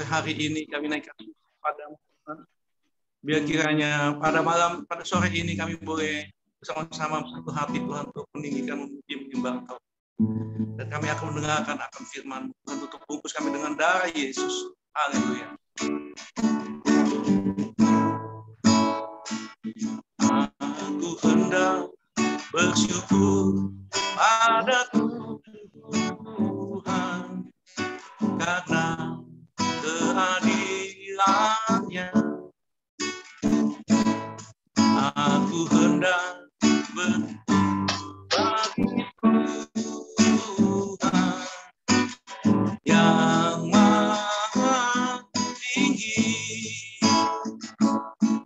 hari ini kami naikkan padamu, Tuhan. Biar kiranya pada sore ini kami boleh bersama-sama satu hati, Tuhan, untuk meninggikan menyembah Engkau. Dan kami akan mendengarkan akan firman Tuhan, untuk bungkus kami dengan darah Yesus. Haleluya. Aku hendak bersyukur pada Tuhan karena keadilannya. Aku hendak berbagi Tuhan yang maha tinggi.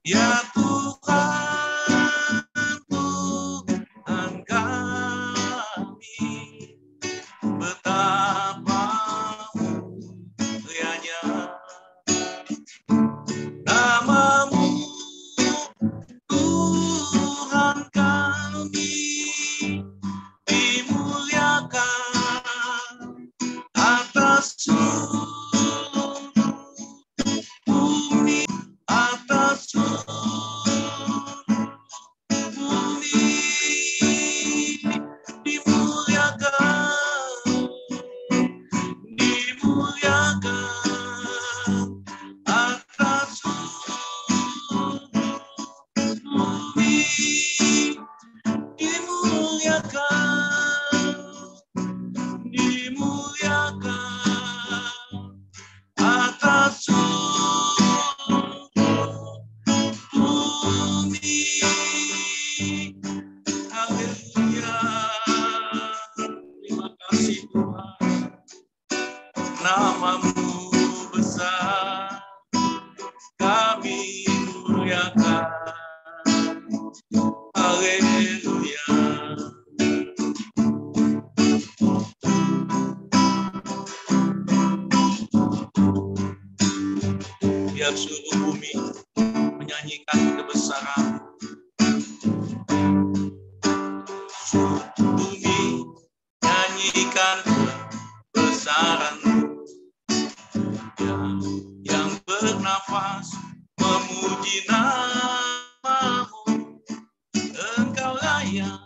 Ya Tuhan, Tuhan kami, betapa mulianya namamu, Tuhan kami, dimuliakan atas seluruh bumi, atas seluruh bumi, dimuliakan, dimuliakan atas seluruh bumi, dimuliakan, dimuliakan atas seluruh bumi. Haleluya. Terima kasih Tuhan. Namamu besar, kami muliakan. Haleluya. Biar seluruh bumi menyanyikan kebesaran. Seluruh bumi nyanyikan kebesaran. Yang bernafas memuji namamu. Engkau layak,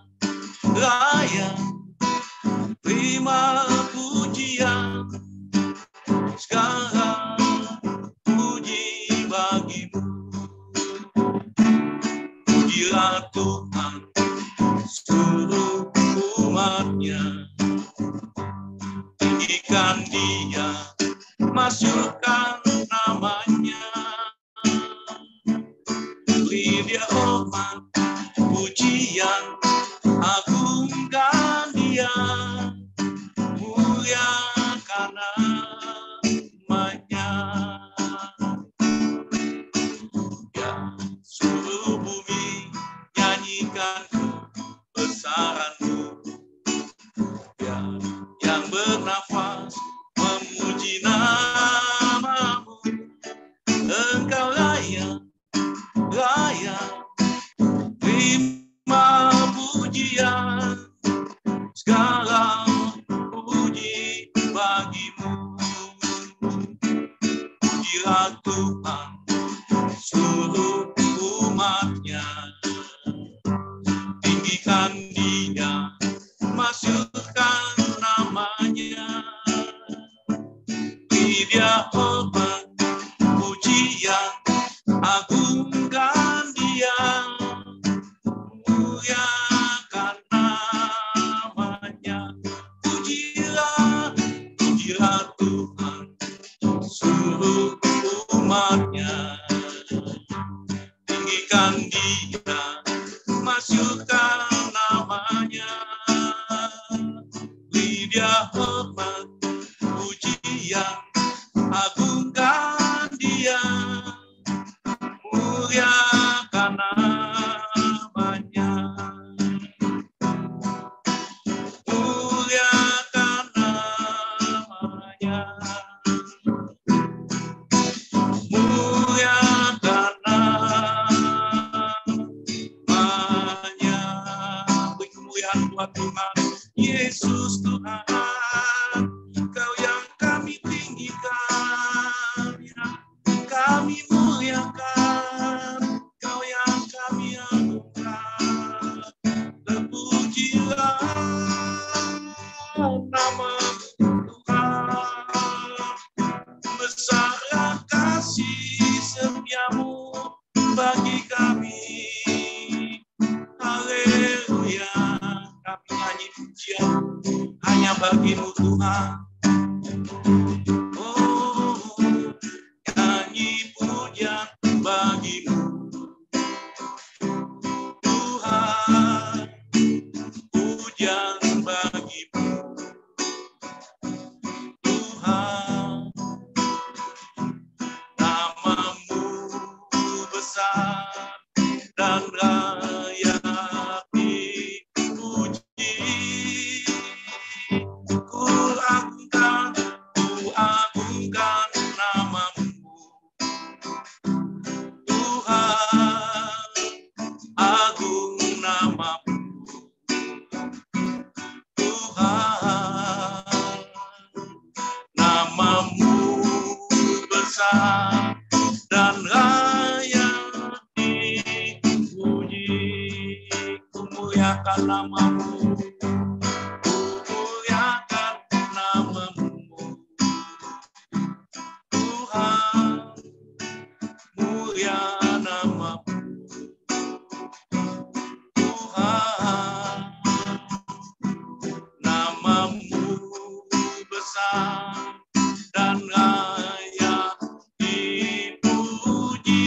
layak, terima pujian, segala puji bagimu. Pujilah Tuhan seluruh umatnya, tinggikan Dia, masukkan namanya. Beri Dia hormat, pujian, agungkan Dia, muliakan namanya. Ya, seluruh bumi nyanyikan kebesaran-Mu. Ya, yang bernafas memuji namamu. Engkau layak, layak, terima pujian, segala puji bagimu. Pujilah Tuhan seluruh umatnya, tinggikan Dia, masukkan namanya. Beri Dia hormat, pujian, agungkan Dia, muliakan namanya. Pujilah, pujilah Tuhan seluruh umatnya, tinggikan Dia, masukkan namanya. Beri Dia hormat, pujian, agungkan Dia, muliakan namanya. Muliakan namanya. Muliakan namanya. Beri kemuliaan buat Tuhan Yesus Tuhan, Kau yang kami tinggikan. namamu, muliakan namamu, Tuhan, mulia namamu, Tuhan, namamu besar dan layak dipuji.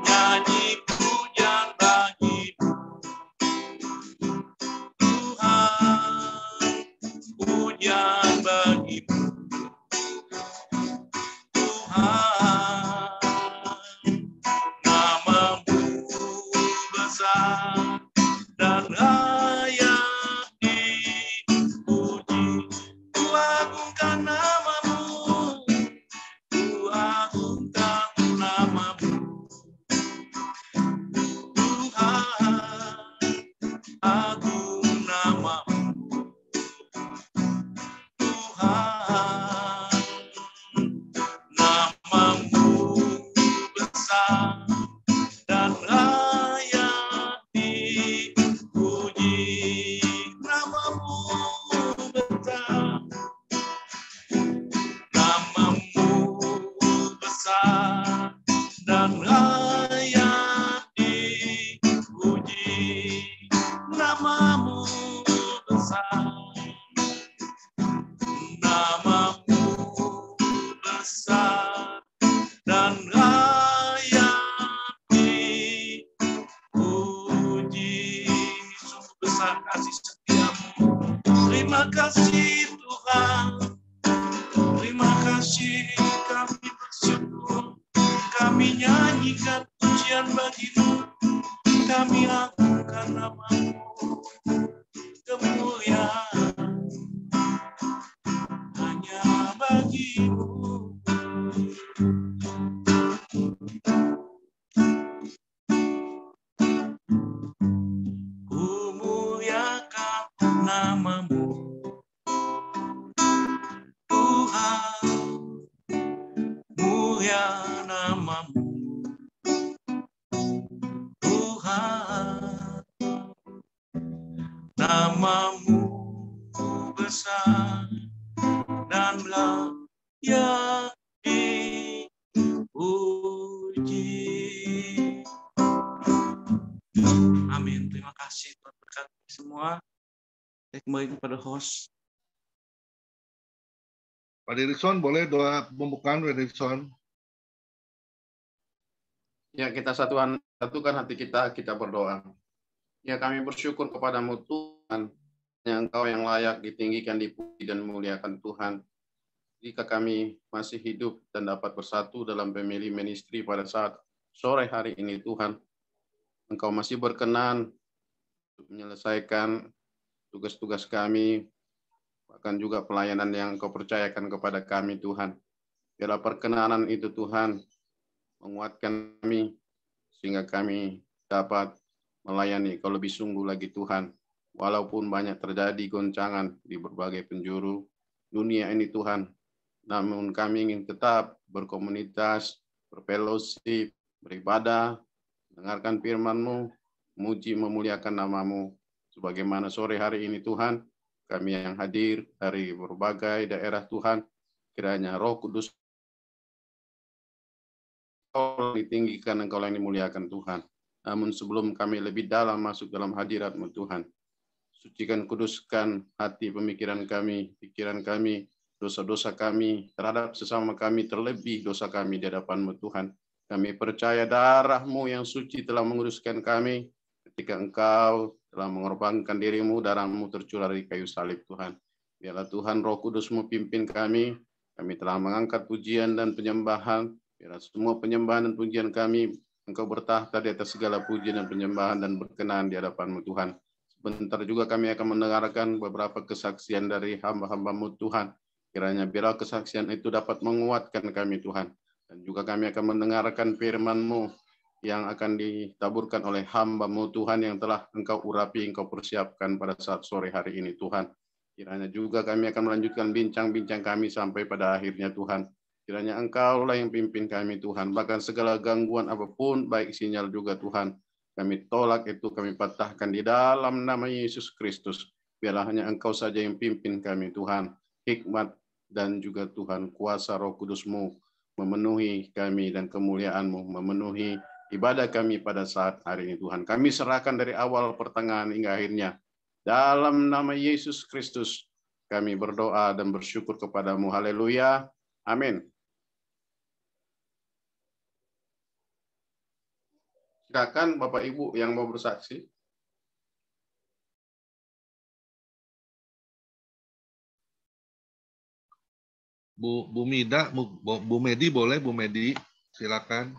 Nyanyi pujian bagimu, Tuhan, pujian bagimu, Tuhan, namamu besar dan layak dipuji. Ku agungkan namamu, ku agungkan namamu, Tuhan, agung namamu, Tuhan, namamu besar dan layak dipuji. Namamu besar, namamu besar dan layak dipuji. Namamu besar, namamu besar dan layak dipuji. Sungguh besar kasih setiamu. Terima kasih Tuhan, terima kasih, kami bersyukur, kami nyanyikan pujian bagimu, kami agungkan namamu, kemuliaan hanya bagimu. Ku muliakan namamu, Tuhan, mulia namamu, Tuhan, namamu besar dan layak dipuji. Amin. Terima kasih Tuhan berkati semua. Saya kembali kepada host. Pak Dirison, boleh doa pembukaan, Pak Dirison? Ya, kita satukan hati kita berdoa. Ya, kami bersyukur kepadamu Tuhan, yang Engkau yang layak ditinggikan, dipuji dan memuliakan Tuhan. Jika kami masih hidup dan dapat bersatu dalam family ministry pada saat sore hari ini Tuhan, Engkau masih berkenan untuk menyelesaikan tugas-tugas kami, bahkan juga pelayanan yang Engkau percayakan kepada kami Tuhan. Biarlah perkenanan itu Tuhan menguatkan kami, sehingga kami dapat melayani Kau lebih sungguh lagi Tuhan. Walaupun banyak terjadi goncangan di berbagai penjuru dunia ini Tuhan, namun kami ingin tetap berkomunitas, berfellowship, beribadah, mendengarkan firman-Mu, memuji memuliakan nama-Mu. Sebagaimana sore hari ini Tuhan, kami yang hadir dari berbagai daerah Tuhan, kiranya Roh Kudus ditinggikan, Engkau yang dimuliakan Tuhan. Namun sebelum kami lebih dalam masuk dalam hadirat-Mu Tuhan, sucikan, kuduskan hati pemikiran kami, pikiran kami, dosa-dosa kami terhadap sesama kami, terlebih dosa kami di hadapan-Mu Tuhan. Kami percaya darah-Mu yang suci telah menguduskan kami ketika Engkau telah mengorbankan diri-Mu, darah-Mu tercurah di kayu salib Tuhan. Biarlah Tuhan Roh Kudus-Mu pimpin kami telah mengangkat pujian dan penyembahan. Biarlah semua penyembahan dan pujian kami, Engkau bertahta di atas segala pujian dan penyembahan dan berkenan di hadapan-Mu Tuhan. Sebentar juga kami akan mendengarkan beberapa kesaksian dari hamba-hamba-Mu Tuhan. Kiranya biarlah kesaksian itu dapat menguatkan kami Tuhan. Dan juga kami akan mendengarkan firman-Mu yang akan ditaburkan oleh hamba-Mu Tuhan yang telah Engkau urapi, Engkau persiapkan pada saat sore hari ini Tuhan. Kiranya juga kami akan melanjutkan bincang-bincang kami sampai pada akhirnya Tuhan. Kiranya Engkaulah yang pimpin kami Tuhan. Bahkan segala gangguan apapun, baik sinyal juga Tuhan, Kami tolak itu, kami patahkan di dalam nama Yesus Kristus. Biarlah hanya Engkau saja yang pimpin kami, Tuhan. Hikmat dan juga Tuhan, kuasa Roh Kudus-Mu memenuhi kami dan kemuliaan-Mu, memenuhi ibadah kami pada saat hari ini, Tuhan. Kami serahkan dari awal, pertengahan, hingga akhirnya. Dalam nama Yesus Kristus, kami berdoa dan bersyukur kepadamu. Haleluya. Amin. Silakan Bapak Ibu yang mau bersaksi. Bu Mida, Bu Medi boleh, Bu Medi, silakan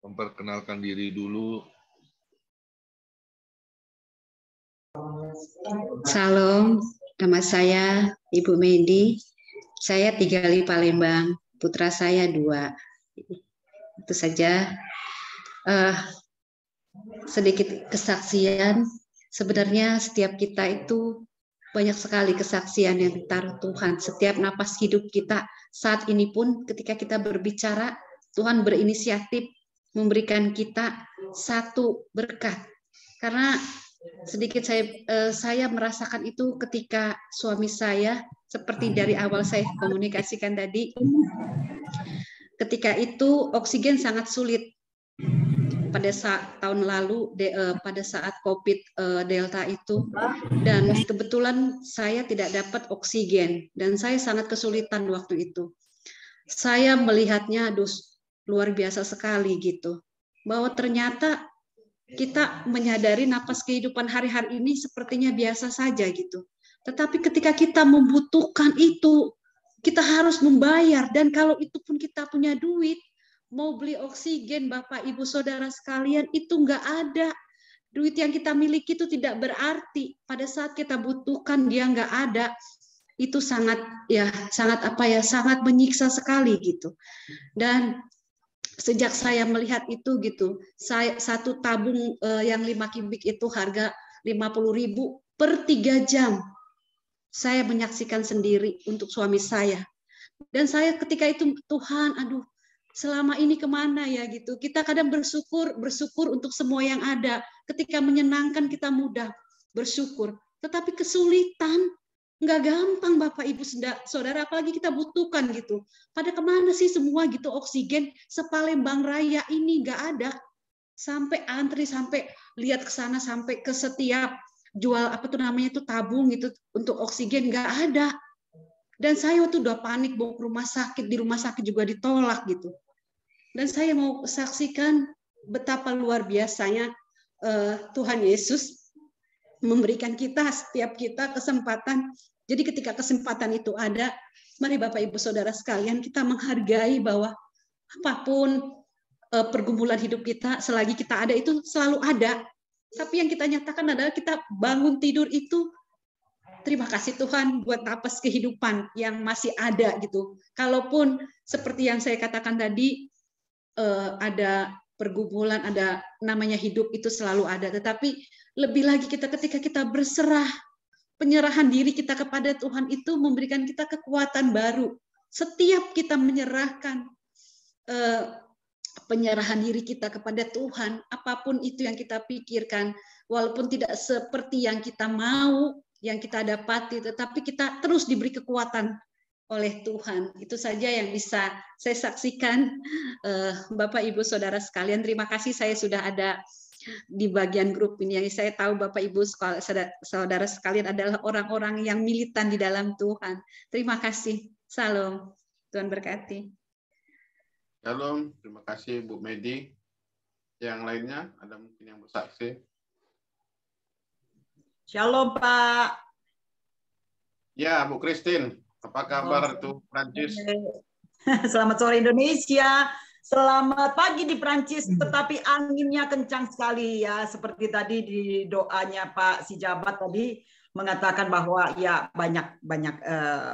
memperkenalkan diri dulu. Salam, nama saya Ibu Medi. Saya tinggal di Palembang, putra saya 2. Itu saja. Sedikit kesaksian. Sebenarnya setiap kita itu banyak sekali kesaksian yang ditaruh Tuhan. Setiap napas hidup kita saat ini pun ketika kita berbicara, Tuhan berinisiatif memberikan kita satu berkat. Karena sedikit saya merasakan itu ketika suami saya, seperti dari awal saya komunikasikan tadi, ketika itu oksigen sangat sulit. Pada saat tahun lalu, pada saat COVID Delta itu, dan kebetulan saya tidak dapat oksigen, dan saya sangat kesulitan waktu itu. Saya melihatnya, aduh, luar biasa sekali gitu, bahwa ternyata kita menyadari napas kehidupan hari-hari ini sepertinya biasa saja gitu. Tetapi ketika kita membutuhkan itu, kita harus membayar, dan kalau itu pun kita punya duit, mau beli oksigen, Bapak, Ibu, Saudara sekalian, itu nggak ada. Duit yang kita miliki itu tidak berarti. Pada saat kita butuhkan, dia nggak ada. Itu sangat sangat menyiksa sekali gitu. Dan sejak saya melihat itu gitu, satu tabung yang 5 kubik itu harga 50.000 per 3 jam. Saya menyaksikan sendiri untuk suami saya. Dan saya ketika itu, Tuhan, aduh, selama ini kemana ya gitu. Kita kadang bersyukur untuk semua yang ada. Ketika menyenangkan kita mudah bersyukur. Tetapi kesulitan, nggak gampang Bapak Ibu Saudara, apalagi kita butuhkan gitu. Pada kemana sih semua gitu oksigen sepalembang raya ini nggak ada. Sampai antri, sampai lihat ke sana, sampai ke setiap jual itu tabung itu untuk oksigen nggak ada. Dan saya waktu udah panik bawa ke rumah sakit, di rumah sakit juga ditolak gitu. Dan saya mau saksikan betapa luar biasanya Tuhan Yesus memberikan setiap kita kesempatan. Jadi ketika kesempatan itu ada, mari Bapak Ibu Saudara sekalian, kita menghargai bahwa apapun pergumulan hidup kita, selagi kita ada itu selalu ada. Tapi yang kita nyatakan adalah kita bangun tidur itu, terima kasih Tuhan buat napas kehidupan yang masih ada gitu. Kalaupun seperti yang saya katakan tadi, ada pergumulan, ada namanya hidup itu selalu ada. Tetapi lebih lagi ketika kita berserah, penyerahan diri kita kepada Tuhan itu memberikan kita kekuatan baru. Setiap kita menyerahkan penyerahan diri kita kepada Tuhan, apapun itu yang kita pikirkan, walaupun tidak seperti yang kita mau, yang kita dapati, tetapi kita terus diberi kekuatan oleh Tuhan. Itu saja yang bisa saya saksikan, Bapak Ibu Saudara sekalian. Terima kasih saya sudah ada di bagian grup ini. Yang saya tahu Bapak Ibu Saudara sekalian adalah orang-orang yang militan di dalam Tuhan. Terima kasih. Salam. Tuhan berkati. Shalom. Terima kasih Bu Medi. Yang lainnya ada mungkin yang bersaksi. Shalom Pak. Ya Bu Christine. Apa kabar tuh Prancis? Selamat sore Indonesia. Selamat pagi di Prancis, tetapi anginnya kencang sekali ya. Seperti tadi di doanya Pak Sijabat tadi mengatakan bahwa ya banyak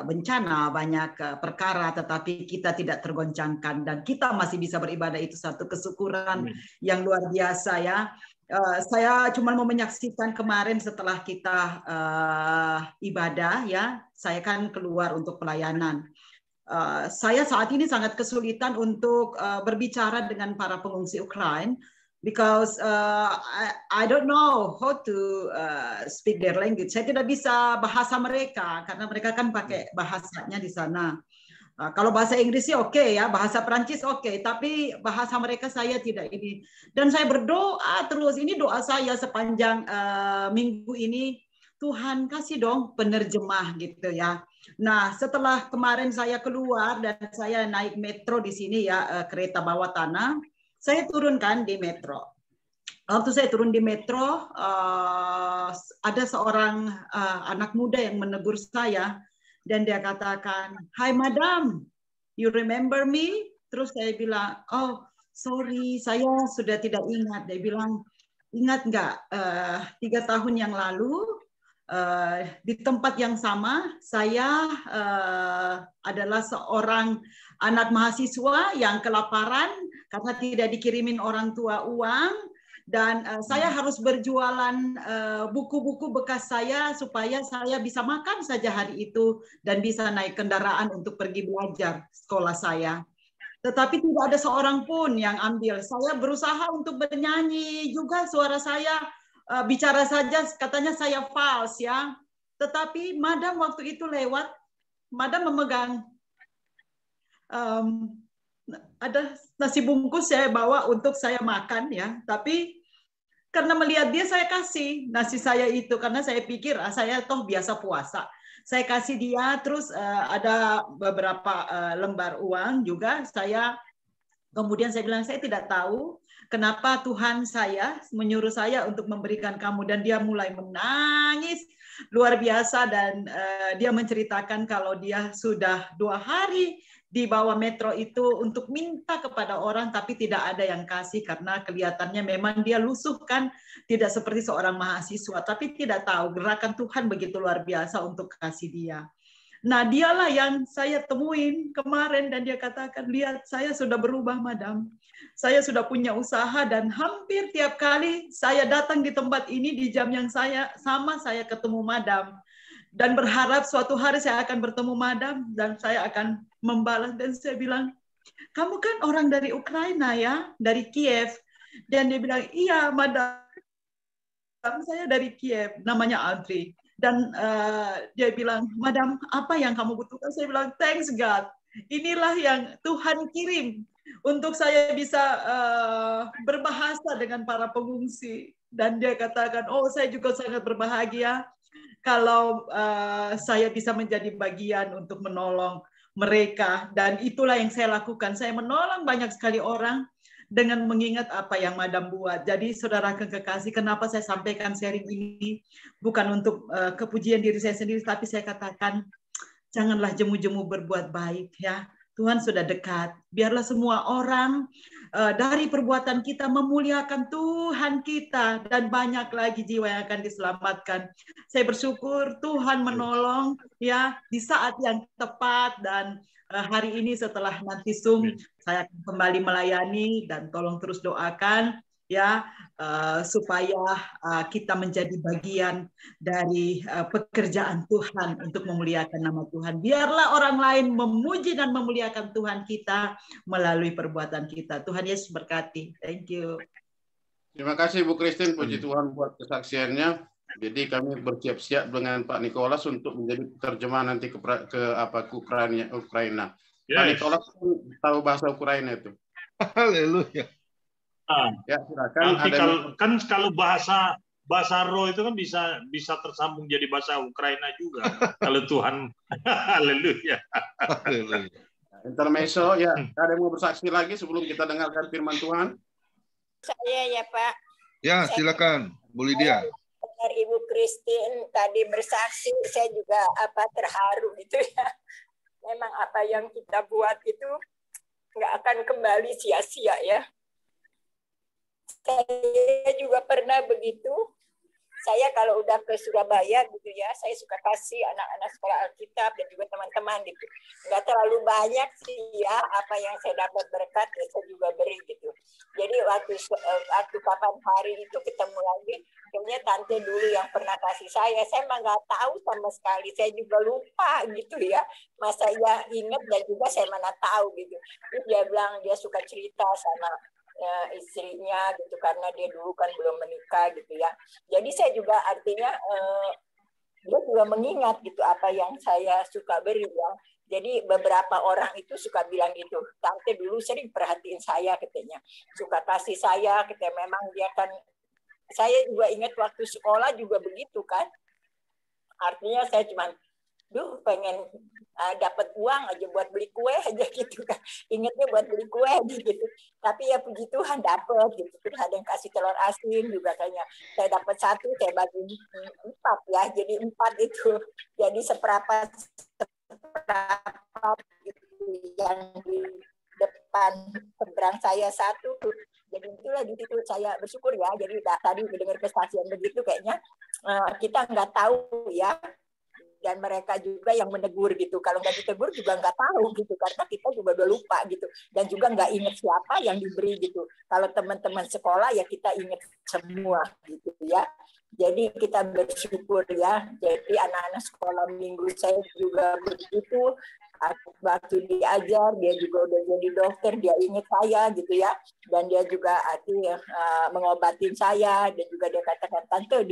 bencana, banyak perkara, tetapi kita tidak tergoncangkan dan kita masih bisa beribadah. Itu satu kesyukuran yang luar biasa ya. Saya cuma mau menyaksikan kemarin setelah kita ibadah ya, saya kan keluar untuk pelayanan. Saya saat ini sangat kesulitan untuk berbicara dengan para pengungsi Ukraina because I don't know how to speak their language. Saya tidak bisa bahasa mereka karena mereka kan pakai bahasanya di sana. Kalau bahasa Inggris sih oke ya, bahasa Perancis oke, tapi bahasa mereka saya tidak ini. Dan saya berdoa terus, ini doa saya sepanjang minggu ini, Tuhan kasih dong penerjemah gitu ya. Nah, setelah kemarin saya keluar dan saya naik metro di sini ya, kereta bawah tanah, saya turunkan di metro. Waktu saya turun di metro, ada seorang anak muda yang menegur saya, dan dia katakan, "Hai madam, you remember me?" Terus saya bilang, "Oh, sorry, saya sudah tidak ingat." Dia bilang, "Ingat nggak 3 tahun yang lalu di tempat yang sama, saya adalah seorang anak mahasiswa yang kelaparan karena tidak dikirimin orang tua uang. Dan saya harus berjualan buku-buku bekas saya supaya saya bisa makan saja hari itu dan bisa naik kendaraan untuk pergi belajar sekolah saya. Tetapi tidak ada seorang pun yang ambil. Saya berusaha untuk bernyanyi juga, suara saya bicara saja katanya saya false ya. Tetapi madam waktu itu lewat, madam memegang ada nasi bungkus saya bawa untuk saya makan ya, tapi karena melihat dia saya kasih nasi saya itu karena saya pikir saya toh biasa puasa. Saya kasih dia, terus ada beberapa lembar uang juga saya. Kemudian saya bilang, saya tidak tahu kenapa Tuhan saya menyuruh saya untuk memberikan kamu, dan dia mulai menangis luar biasa dan dia menceritakan kalau dia sudah 2 hari di bawah metro itu untuk minta kepada orang, tapi tidak ada yang kasih karena kelihatannya memang dia lusuh kan, tidak seperti seorang mahasiswa, tapi tidak tahu gerakan Tuhan begitu luar biasa untuk kasih dia. Nah, dialah yang saya temuin kemarin dan dia katakan, "Lihat, saya sudah berubah, madam. Saya sudah punya usaha dan hampir tiap kali saya datang di tempat ini di jam yang saya ketemu madam. Dan berharap suatu hari saya akan bertemu madam dan saya akan membalas." Dan saya bilang, "Kamu kan orang dari Ukraina ya, dari Kiev." Dan dia bilang, "Iya, madam, saya dari Kiev, namanya Audrey." Dan dia bilang, "Madam, apa yang kamu butuhkan?" Saya bilang, "Thanks God. Inilah yang Tuhan kirim untuk saya bisa berbahasa dengan para pengungsi." Dan dia katakan, "Oh, saya juga sangat berbahagia kalau saya bisa menjadi bagian untuk menolong mereka." Dan itulah yang saya lakukan. Saya menolong banyak sekali orang dengan mengingat apa yang madam buat. Jadi saudara kekasih, kenapa saya sampaikan sharing ini? Bukan untuk kepujian diri saya sendiri, tapi saya katakan, janganlah jemu-jemu berbuat baik ya. Tuhan sudah dekat. Biarlah semua orang dari perbuatan kita memuliakan Tuhan kita, dan banyak lagi jiwa yang akan diselamatkan. Saya bersyukur Tuhan menolong ya di saat yang tepat, dan hari ini setelah nanti Zoom saya akan kembali melayani, dan tolong terus doakan ya supaya kita menjadi bagian dari pekerjaan Tuhan untuk memuliakan nama Tuhan. Biarlah orang lain memuji dan memuliakan Tuhan kita melalui perbuatan kita. Tuhan Yesus berkati. Thank you. Terima kasih Bu Christine, puji Tuhan buat kesaksiannya. Jadi kami bersiap-siap dengan Pak Nikolas untuk menjadi terjemah nanti ke Ukraina. Yes. Pak Nikolas tahu bahasa Ukraina itu. Haleluya. Ya, silakan. Nanti kalau bahasa roh itu kan bisa tersambung jadi bahasa Ukraina juga. Kalau Tuhan, haleluya. Intermezzo ya. Ada yang mau bersaksi lagi sebelum kita dengarkan firman Tuhan? Saya ya Pak. Ya, silakan Bu Lydia. Ibu Christine tadi bersaksi, saya juga terharu gitu ya. Memang apa yang kita buat itu nggak akan kembali sia-sia ya. Saya juga pernah begitu. Saya kalau udah ke Surabaya gitu ya, saya suka kasih anak-anak sekolah Alkitab dan juga teman-teman gitu. Nggak terlalu banyak sih ya apa yang saya dapat berkat, ya saya juga beri gitu. Jadi waktu kapan hari itu ketemu lagi, kayaknya tante dulu yang pernah kasih saya mah nggak tahu sama sekali, saya juga lupa gitu ya. Masa ya ingat dan juga saya mana tahu gitu. Terus dia bilang dia suka cerita sama istrinya gitu, karena dia dulu kan belum menikah gitu ya. Jadi saya juga artinya dia juga mengingat gitu apa yang saya suka beri ya. Jadi beberapa orang itu suka bilang gitu, tante dulu sering perhatiin saya katanya, suka kasih saya, katanya memang dia kan, saya juga ingat waktu sekolah juga begitu kan, artinya saya cuma, pengen dapat uang aja buat beli kue aja gitu kan, ingatnya buat beli kue gitu, tapi ya puji Tuhan dapat gitu, terus ada yang kasih telur asin juga kayaknya, saya dapat 1, saya bagi 4 ya, jadi 4 itu, jadi seperempat gitu, yang di depan seberang saya 1 tuh. Jadi itulah di situ saya bersyukur ya. Jadi tadi mendengar kesaksian begitu kayaknya kita nggak tahu ya. Dan mereka juga yang menegur gitu. Kalau nggak ditegur juga nggak tahu gitu. Karena kita juga udah lupa gitu. Dan juga nggak ingat siapa yang diberi gitu. Kalau teman-teman sekolah ya kita ingat semua gitu ya. Jadi kita bersyukur ya. Jadi anak-anak sekolah minggu saya juga begitu. Waktu diajar dia juga udah jadi dokter, dia ingat saya gitu ya, dan dia juga mengobatin saya, dan juga dia katakan, tante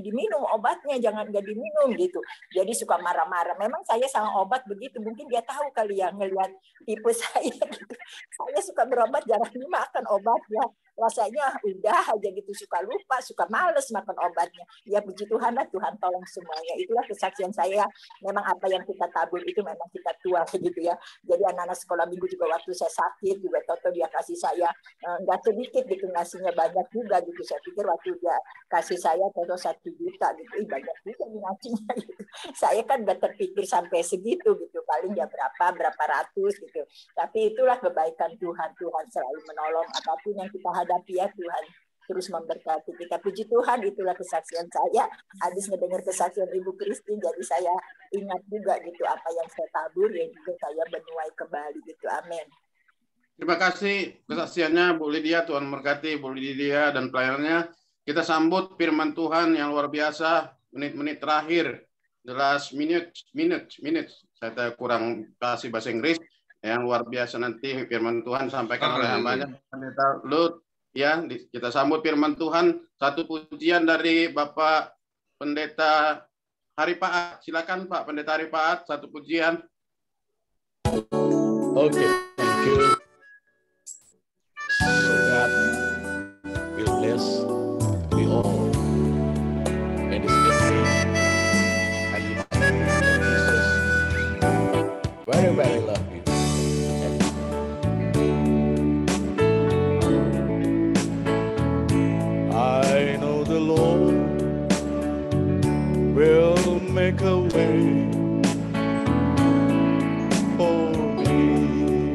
diminum obatnya, jangan nggak diminum gitu. Jadi suka marah-marah. Memang saya sama obat begitu, mungkin dia tahu kali ya ngelihat tipe saya gitu. Saya suka berobat jarang dimakan obatnya, rasanya udah aja gitu, suka lupa, suka males makan obatnya. Ya puji Tuhan lah, Tuhan tolong semuanya. Itulah kesaksian saya. Memang apa yang kita tabur itu memang kita tuai gitu ya. Jadi anak-anak sekolah minggu juga waktu saya sakit juga Toto dia kasih saya nggak sedikit gitu, ngasihnya banyak juga gitu. Saya pikir waktu dia kasih saya Toto 1 juta gitu, banyak juga ngasihnya gitu. Saya kan nggak terpikir sampai segitu gitu, paling ya berapa ratus gitu. Tapi itulah kebaikan Tuhan. Tuhan selalu menolong apapun yang kita hadapi ya, Tuhan terus memberkati kita. Puji Tuhan, itulah kesaksian saya. Habis mendengar kesaksian Ibu Christine, jadi saya ingat juga gitu apa yang saya tabur, yang juga saya menuai kembali gitu. Amin. Terima kasih kesaksiannya Bu Lydia. Tuhan memberkati Bu Lydia dan pelayanannya. Kita sambut firman Tuhan yang luar biasa. Menit-menit terakhir, the last minutes. Saya kurang kasih bahasa Inggris. Yang luar biasa nanti firman Tuhan sampaikan oleh hambanya Pendeta Lut. Ya, kita sambut firman Tuhan. Satu pujian dari Bapak Pendeta Hari Paat. Silakan Pak Pendeta Hari Paat, satu pujian. Okay, thank you. So God will bless we all. And this message, I live in Jesus. Very, very love you. I know the Lord will make a way for me.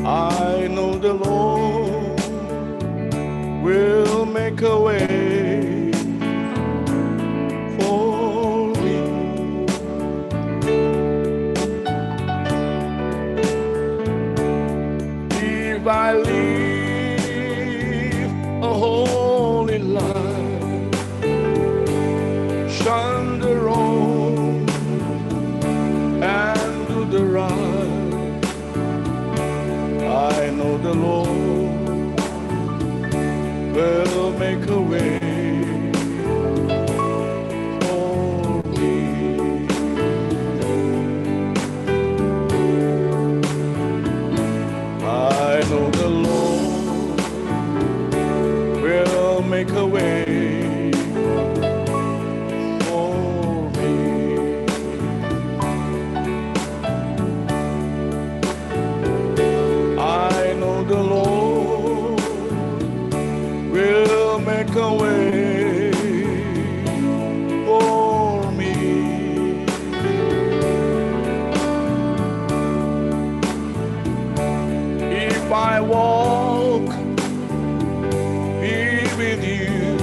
I know the Lord will make a way for me. If I live a holy life, shun the wrong and do the right, I know the Lord will make a way for me. I know the Lord will make a way for me. I know the Lord will make a way for me. If I walk with you,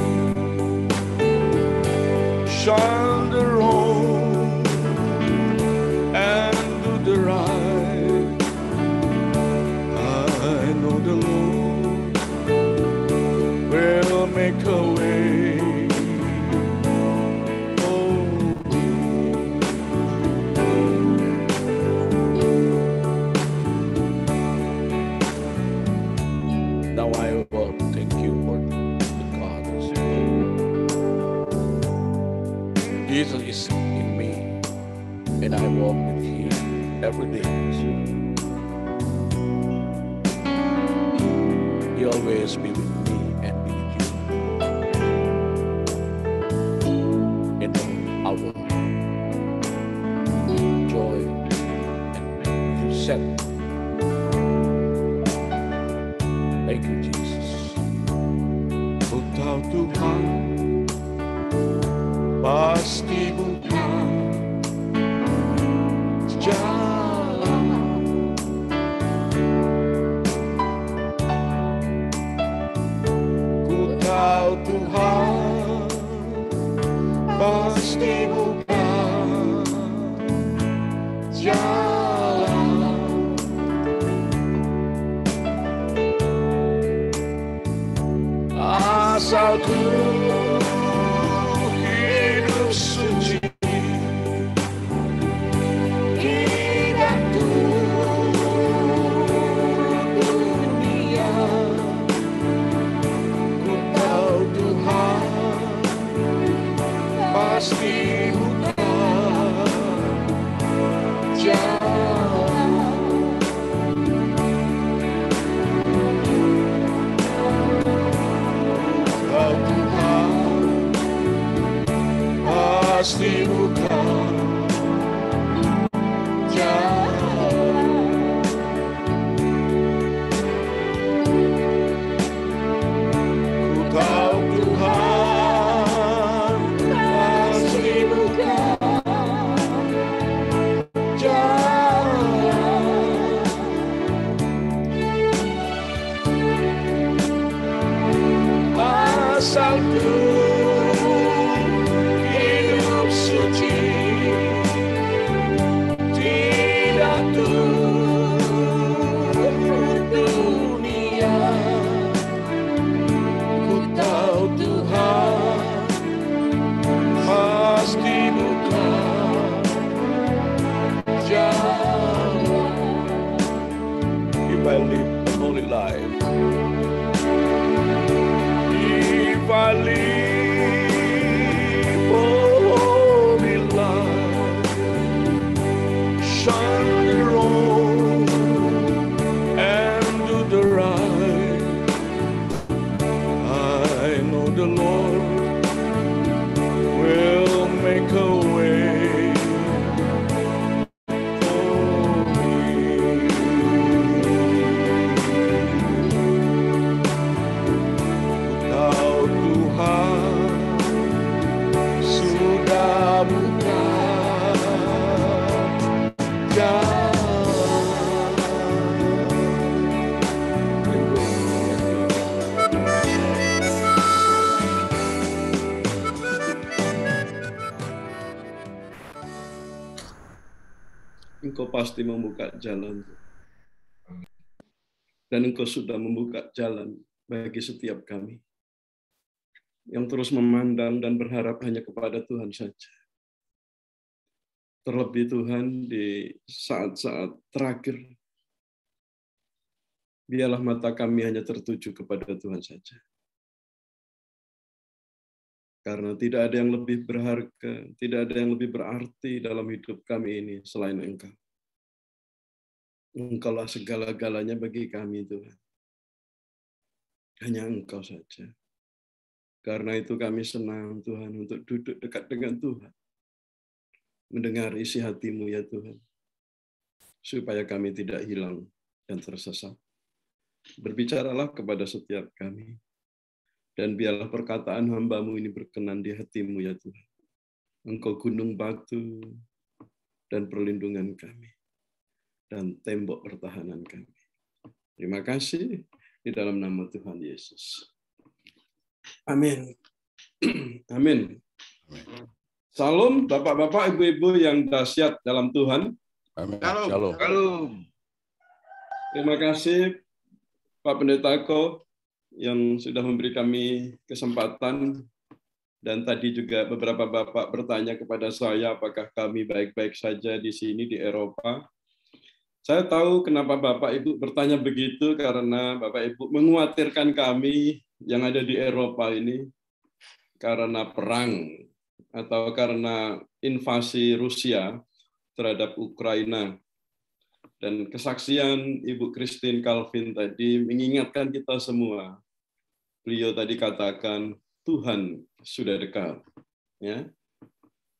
shun the wrong and do the right, I know the Lord will make a way for me. Jesus is in me, and I walk with Him every day. He always be with me and be with you. In our joy and set. Thank you, Jesus. Ku tahu Tuhan pasti buka jalan. Ku tahu Tuhan pasti buka jalan. Asal ku hidup suci, tidak turut dunia. Ku tahu Tuhan pasti buka jalan. Tahu Tuhan pasti buka jalan. Ku tahu Tuhan pasti buka jalan. Asal ku hidup suci, tidak turut dunia. Ku tahu Tuhan pasti buka jalan. If I live a holy life, if I live a holy life, shun the wrong and do the right, I know the Lord will make a way for me. Kau Tuhan sudah buka Engkau pasti membuka jalan. Dan Engkau sudah membuka jalan bagi setiap kami yang terus memandang dan berharap hanya kepada Tuhan saja. Terlebih Tuhan di saat-saat terakhir, biarlah mata kami hanya tertuju kepada Tuhan saja. Karena tidak ada yang lebih berharga, tidak ada yang lebih berarti dalam hidup kami ini selain Engkau. Engkaulah segala-galanya bagi kami, Tuhan. Hanya Engkau saja. Karena itu kami senang, Tuhan, untuk duduk dekat dengan Tuhan. Mendengar isi hati-Mu, ya Tuhan. Supaya kami tidak hilang dan tersesat. Berbicaralah kepada setiap kami. Dan biarlah perkataan hamba-Mu ini berkenan di hati-Mu, ya Tuhan. Engkau gunung batu dan perlindungan kami. Dan tembok pertahanan kami. Terima kasih di dalam nama Tuhan Yesus. Amin. Amin. Salam Bapak-bapak, Ibu-ibu yang dahsyat dalam Tuhan. Amin. Shalom. Shalom. Terima kasih Pak Pendeta Ko yang sudah memberi kami kesempatan, dan tadi juga beberapa Bapak bertanya kepada saya apakah kami baik-baik saja di sini di Eropa. Saya tahu kenapa Bapak Ibu bertanya begitu, karena Bapak Ibu mengkhawatirkan kami yang ada di Eropa ini karena perang atau karena invasi Rusia terhadap Ukraina. Dan kesaksian Ibu Christine Calvin tadi mengingatkan kita semua. Beliau tadi katakan, Tuhan sudah dekat. Ya.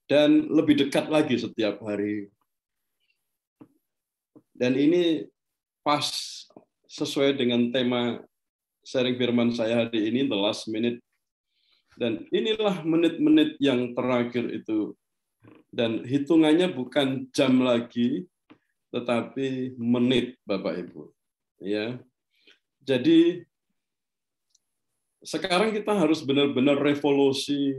Dan lebih dekat lagi setiap hari. Dan ini pas sesuai dengan tema sharing firman saya hari ini, the last minute. Dan inilah menit-menit yang terakhir itu. Dan hitungannya bukan jam lagi, tetapi menit, Bapak Ibu. Ya. Jadi sekarang kita harus benar-benar revolusi,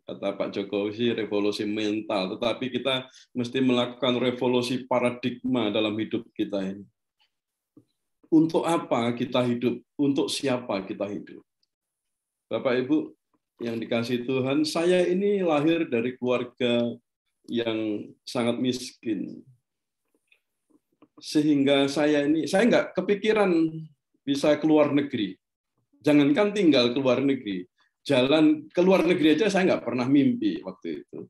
kata Pak Jokowi, revolusi mental, tetapi kita mesti melakukan revolusi paradigma dalam hidup kita ini. Untuk apa kita hidup? Untuk siapa kita hidup? Bapak Ibu yang dikasihi Tuhan, saya ini lahir dari keluarga yang sangat miskin. Sehingga saya nggak kepikiran bisa keluar negeri. Jangankan tinggal keluar negeri, jalan ke luar negeri aja saya nggak pernah mimpi waktu itu.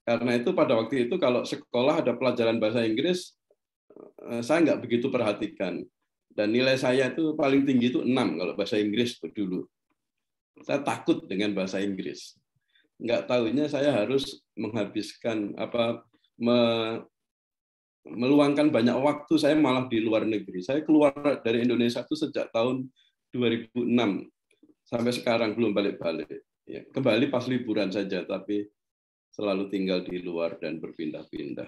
Karena itu pada waktu itu kalau sekolah ada pelajaran bahasa Inggris, saya nggak begitu perhatikan. Dan nilai saya itu paling tinggi itu 6 kalau bahasa Inggris dulu. Saya takut dengan bahasa Inggris. Nggak tahunya saya harus menghabiskan meluangkan banyak waktu saya malah di luar negeri. Saya keluar dari Indonesia itu sejak tahun 2006 sampai sekarang belum balik-balik. Ya, kembali pas liburan saja, tapi selalu tinggal di luar dan berpindah-pindah.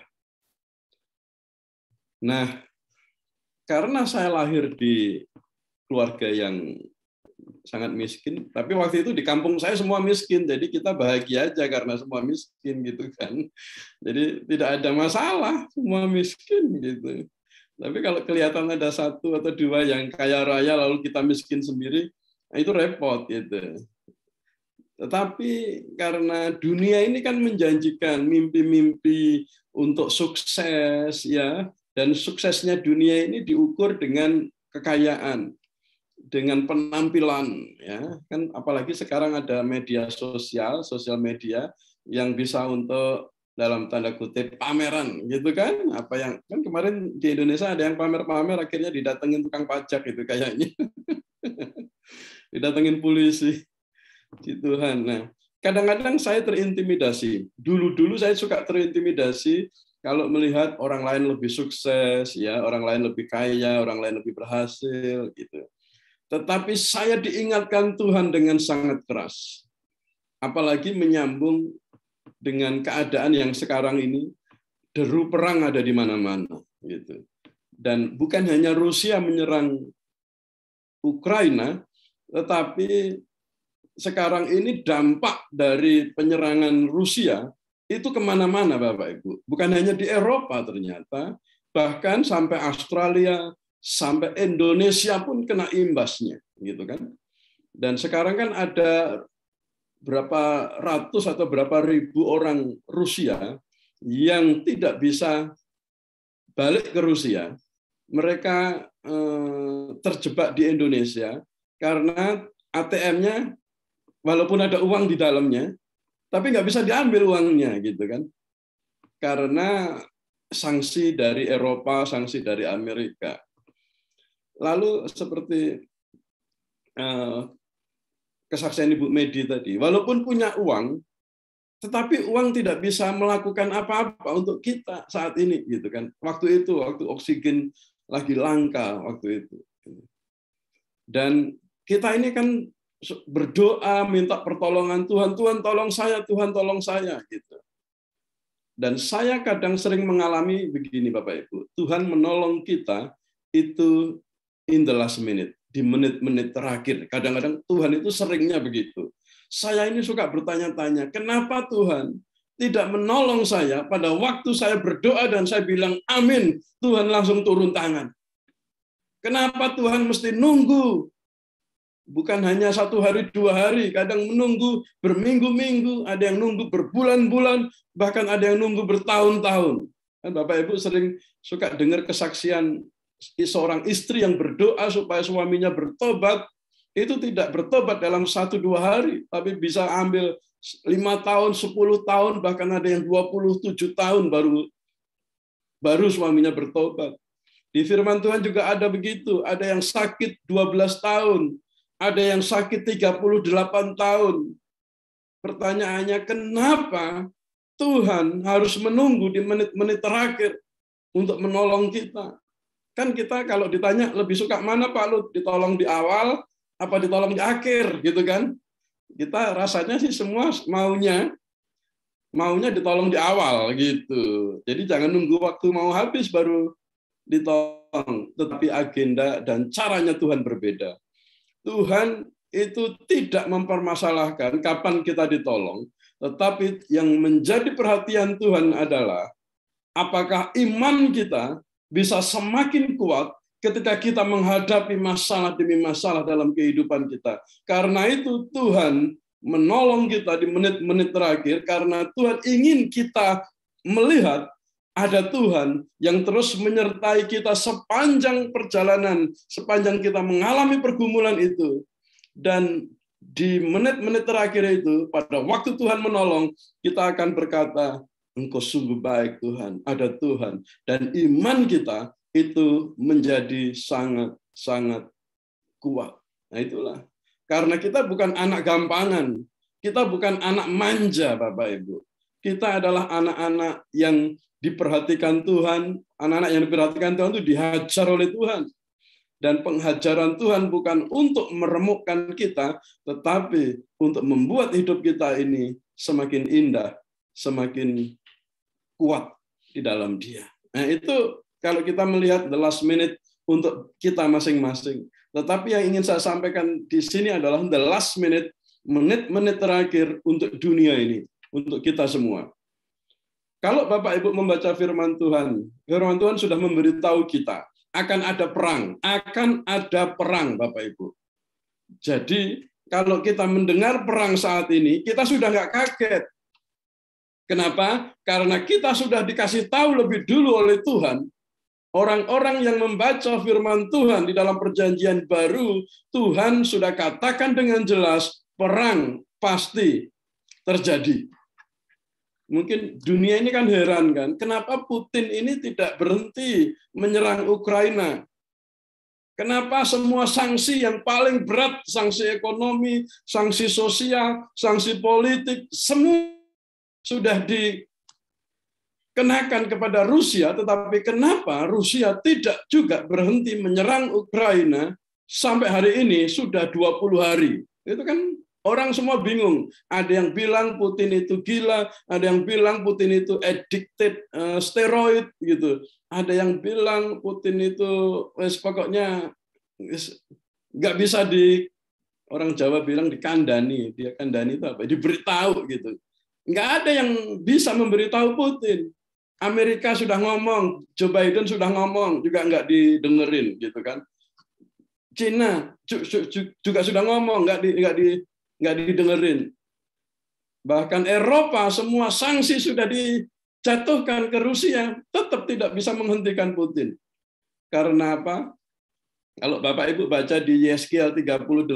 Nah, karena saya lahir di keluarga yang sangat miskin, tapi waktu itu di kampung saya semua miskin, jadi kita bahagia aja karena semua miskin gitu kan. Jadi tidak ada masalah, semua miskin gitu. Tapi kalau kelihatan ada 1 atau 2 yang kaya raya lalu kita miskin sendiri, nah itu repot gitu. Tetapi karena dunia ini kan menjanjikan mimpi-mimpi untuk sukses ya, dan suksesnya dunia ini diukur dengan kekayaan, dengan penampilan ya. Kan apalagi sekarang ada media sosial media yang bisa untuk dalam tanda kutip pameran gitu kan, apa yang kan kemarin di Indonesia ada yang pamer-pamer akhirnya didatengin tukang pajak itu kayaknya. Didatengin polisi. Di Tuhan. Nah, kadang-kadang saya terintimidasi. Dulu saya suka terintimidasi kalau melihat orang lain lebih sukses ya, orang lain lebih kaya, orang lain lebih berhasil gitu. Tetapi saya diingatkan Tuhan dengan sangat keras. Apalagi menyambung dengan keadaan yang sekarang ini, deru perang ada di mana-mana gitu. Dan bukan hanya Rusia menyerang Ukraina, tetapi sekarang ini dampak dari penyerangan Rusia itu kemana-mana, Bapak Ibu. Bukan hanya di Eropa ternyata, bahkan sampai Australia, sampai Indonesia pun kena imbasnya, gitu kan. Dan sekarang kan ada berapa ratus atau berapa ribu orang Rusia yang tidak bisa balik ke Rusia. Mereka terjebak di Indonesia karena ATM-nya walaupun ada uang di dalamnya, tapi nggak bisa diambil uangnya, gitu kan? Karena sanksi dari Eropa, sanksi dari Amerika. Lalu seperti kesaksian Ibu Medi tadi, walaupun punya uang, tetapi uang tidak bisa melakukan apa-apa untuk kita saat ini, gitu kan? Waktu itu, waktu oksigen lagi langka waktu itu. Dan kita ini kan berdoa minta pertolongan Tuhan, Tuhan tolong saya, Tuhan tolong saya, gitu. Dan saya kadang sering mengalami begini, Bapak Ibu, Tuhan menolong kita itu in the last minute, di menit-menit terakhir. Kadang-kadang Tuhan itu seringnya begitu. Saya ini suka bertanya-tanya, kenapa Tuhan tidak menolong saya pada waktu saya berdoa dan saya bilang amin, Tuhan langsung turun tangan. Kenapa Tuhan mesti nunggu? Bukan hanya 1 hari, 2 hari, kadang menunggu berminggu-minggu, ada yang nunggu berbulan-bulan, bahkan ada yang nunggu bertahun-tahun. Kan Bapak Ibu sering suka dengar kesaksian seorang istri yang berdoa supaya suaminya bertobat, itu tidak bertobat dalam 1-2 hari, tapi bisa ambil 5 tahun, 10 tahun, bahkan ada yang 27 tahun baru suaminya bertobat. Di firman Tuhan juga ada begitu, ada yang sakit 12 tahun, ada yang sakit 38 tahun. Pertanyaannya, kenapa Tuhan harus menunggu di menit-menit terakhir untuk menolong kita? Kan kita kalau ditanya lebih suka mana Pak Lut, ditolong di awal apa ditolong di akhir gitu kan? Kita rasanya sih semua maunya ditolong di awal gitu. Jadi jangan nunggu waktu mau habis baru ditolong. Tetapi agenda dan caranya Tuhan berbeda. Tuhan itu tidak mempermasalahkan kapan kita ditolong, tetapi yang menjadi perhatian Tuhan adalah apakah iman kita bisa semakin kuat ketika kita menghadapi masalah demi masalah dalam kehidupan kita. Karena itu Tuhan menolong kita di menit-menit terakhir, karena Tuhan ingin kita melihat ada Tuhan yang terus menyertai kita sepanjang perjalanan, sepanjang kita mengalami pergumulan itu. Dan di menit-menit terakhir itu, pada waktu Tuhan menolong, kita akan berkata, Engkau sungguh baik Tuhan, ada Tuhan. Dan iman kita itu menjadi sangat-sangat kuat. Nah itulah. Karena kita bukan anak gampangan. Kita bukan anak manja, Bapak Ibu. Kita adalah anak-anak yang diperhatikan Tuhan. Anak-anak yang diperhatikan Tuhan itu dihajar oleh Tuhan. Dan penghajaran Tuhan bukan untuk meremukkan kita, tetapi untuk membuat hidup kita ini semakin indah, semakin kuat di dalam Dia. Nah itu kalau kita melihat the last minute untuk kita masing-masing. Tetapi yang ingin saya sampaikan di sini adalah the last minute, menit-menit terakhir untuk dunia ini, untuk kita semua. Kalau Bapak Ibu membaca firman Tuhan sudah memberitahu kita, akan ada perang Bapak Ibu. Jadi kalau kita mendengar perang saat ini, kita sudah nggak kaget. Kenapa? Karena kita sudah dikasih tahu lebih dulu oleh Tuhan. Orang-orang yang membaca firman Tuhan di dalam perjanjian baru, Tuhan sudah katakan dengan jelas, perang pasti terjadi. Mungkin dunia ini kan heran kan, kenapa Putin ini tidak berhenti menyerang Ukraina? Kenapa semua sanksi yang paling berat, sanksi ekonomi, sanksi sosial, sanksi politik, semua sudah dikenakan kepada Rusia, tetapi kenapa Rusia tidak juga berhenti menyerang Ukraina sampai hari ini sudah 20 hari. Itu kan orang semua bingung. Ada yang bilang Putin itu gila, ada yang bilang Putin itu addicted steroid gitu. Ada yang bilang Putin itu pokoknya nggak bisa orang Jawa bilang dikandani. Dia kandani itu apa? Diberitahu gitu. Nggak ada yang bisa memberitahu Putin. Amerika sudah ngomong, Joe Biden sudah ngomong, juga nggak didengerin gitu kan. Cina juga sudah ngomong, nggak didengerin. Bahkan Eropa semua sanksi sudah dijatuhkan ke Rusia, tetap tidak bisa menghentikan Putin. Karena apa? Kalau Bapak Ibu baca di Yeskiel 38,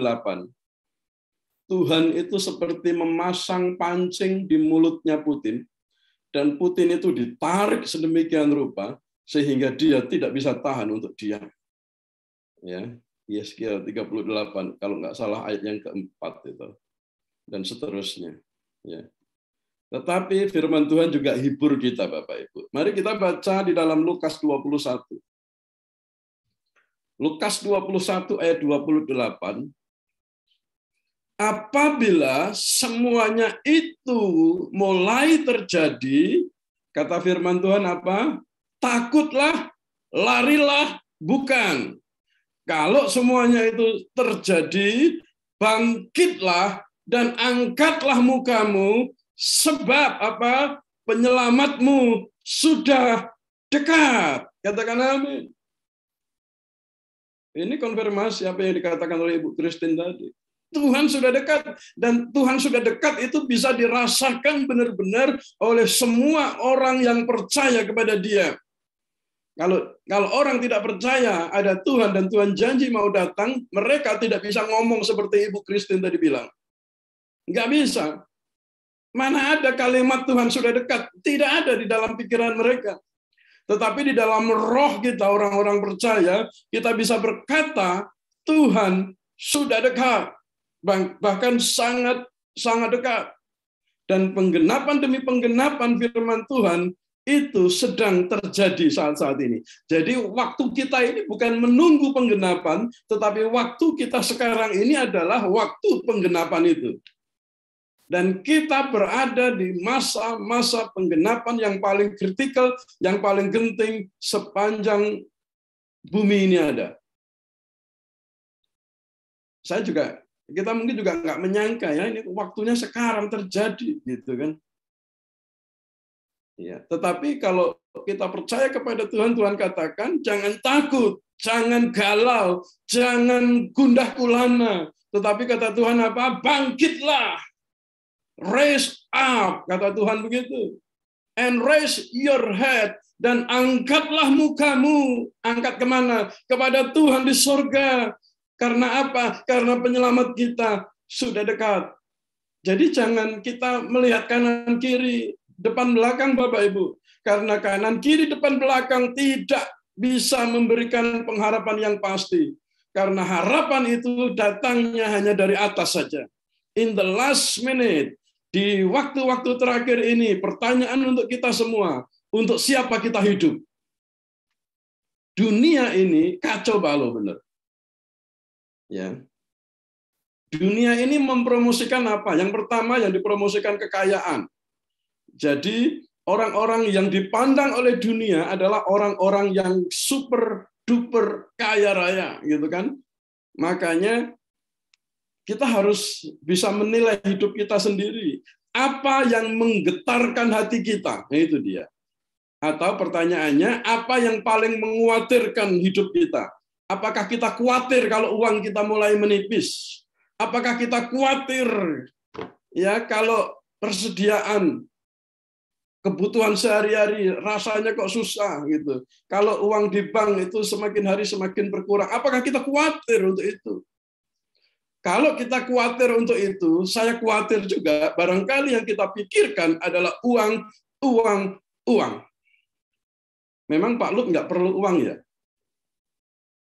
Tuhan itu seperti memasang pancing di mulutnya Putin, dan Putin itu ditarik sedemikian rupa sehingga dia tidak bisa tahan untuk diam. Ya, Yeskiel 38 kalau nggak salah ayat yang keempat itu, dan seterusnya. Ya. Tetapi firman Tuhan juga hibur kita, Bapak Ibu. Mari kita baca di dalam Lukas 21. Lukas 21 ayat 28. Apabila semuanya itu mulai terjadi, kata firman Tuhan apa? Takutlah, larilah, bukan. Kalau semuanya itu terjadi, bangkitlah dan angkatlah mukamu, sebab apa? Penyelamatmu sudah dekat. Katakan amin. Ini konfirmasi apa yang dikatakan oleh Ibu Christine tadi. Tuhan sudah dekat, dan Tuhan sudah dekat itu bisa dirasakan benar-benar oleh semua orang yang percaya kepada Dia. Kalau orang tidak percaya ada Tuhan dan Tuhan janji mau datang, mereka tidak bisa ngomong seperti Ibu Christine tadi bilang. Nggak bisa. Mana ada kalimat Tuhan sudah dekat? Tidak ada di dalam pikiran mereka. Tetapi di dalam roh kita, orang-orang percaya, kita bisa berkata, Tuhan sudah dekat. Bahkan sangat dekat. Dan penggenapan demi penggenapan firman Tuhan itu sedang terjadi saat-saat ini. Jadi waktu kita ini bukan menunggu penggenapan, tetapi waktu kita sekarang ini adalah waktu penggenapan itu. Dan kita berada di masa-masa penggenapan yang paling kritikal, yang paling genting sepanjang bumi ini ada. Kita mungkin juga nggak menyangka ya, ini waktunya sekarang terjadi, gitu kan. Ya, tetapi kalau kita percaya kepada Tuhan, Tuhan katakan jangan takut, jangan galau, jangan gundah gulana. Tetapi kata Tuhan apa? Bangkitlah, raise up, kata Tuhan begitu. And raise your head, dan angkatlah mukamu. Angkat kemana? Kepada Tuhan di sorga. Karena apa? Karena penyelamat kita sudah dekat. Jadi jangan kita melihat kanan kiri, depan belakang Bapak Ibu. Karena kanan kiri depan belakang tidak bisa memberikan pengharapan yang pasti. Karena harapan itu datangnya hanya dari atas saja. In the last minute, di waktu-waktu terakhir ini, pertanyaan untuk kita semua, untuk siapa kita hidup? Dunia ini kacau balau benar. Ya. Dunia ini mempromosikan apa? Yang pertama yang dipromosikan kekayaan. Jadi orang-orang yang dipandang oleh dunia adalah orang-orang yang super duper kaya raya, gitu kan? Makanya kita harus bisa menilai hidup kita sendiri. Apa yang menggetarkan hati kita? Nah, itu dia. Atau pertanyaannya, apa yang paling mengkhawatirkan hidup kita? Apakah kita khawatir kalau uang kita mulai menipis? Apakah kita khawatir ya kalau persediaan kebutuhan sehari-hari rasanya kok susah gitu? Kalau uang di bank itu semakin hari semakin berkurang, apakah kita khawatir untuk itu? Kalau kita khawatir untuk itu, saya khawatir juga barangkali yang kita pikirkan adalah uang. Memang Pak Lut nggak perlu uang ya?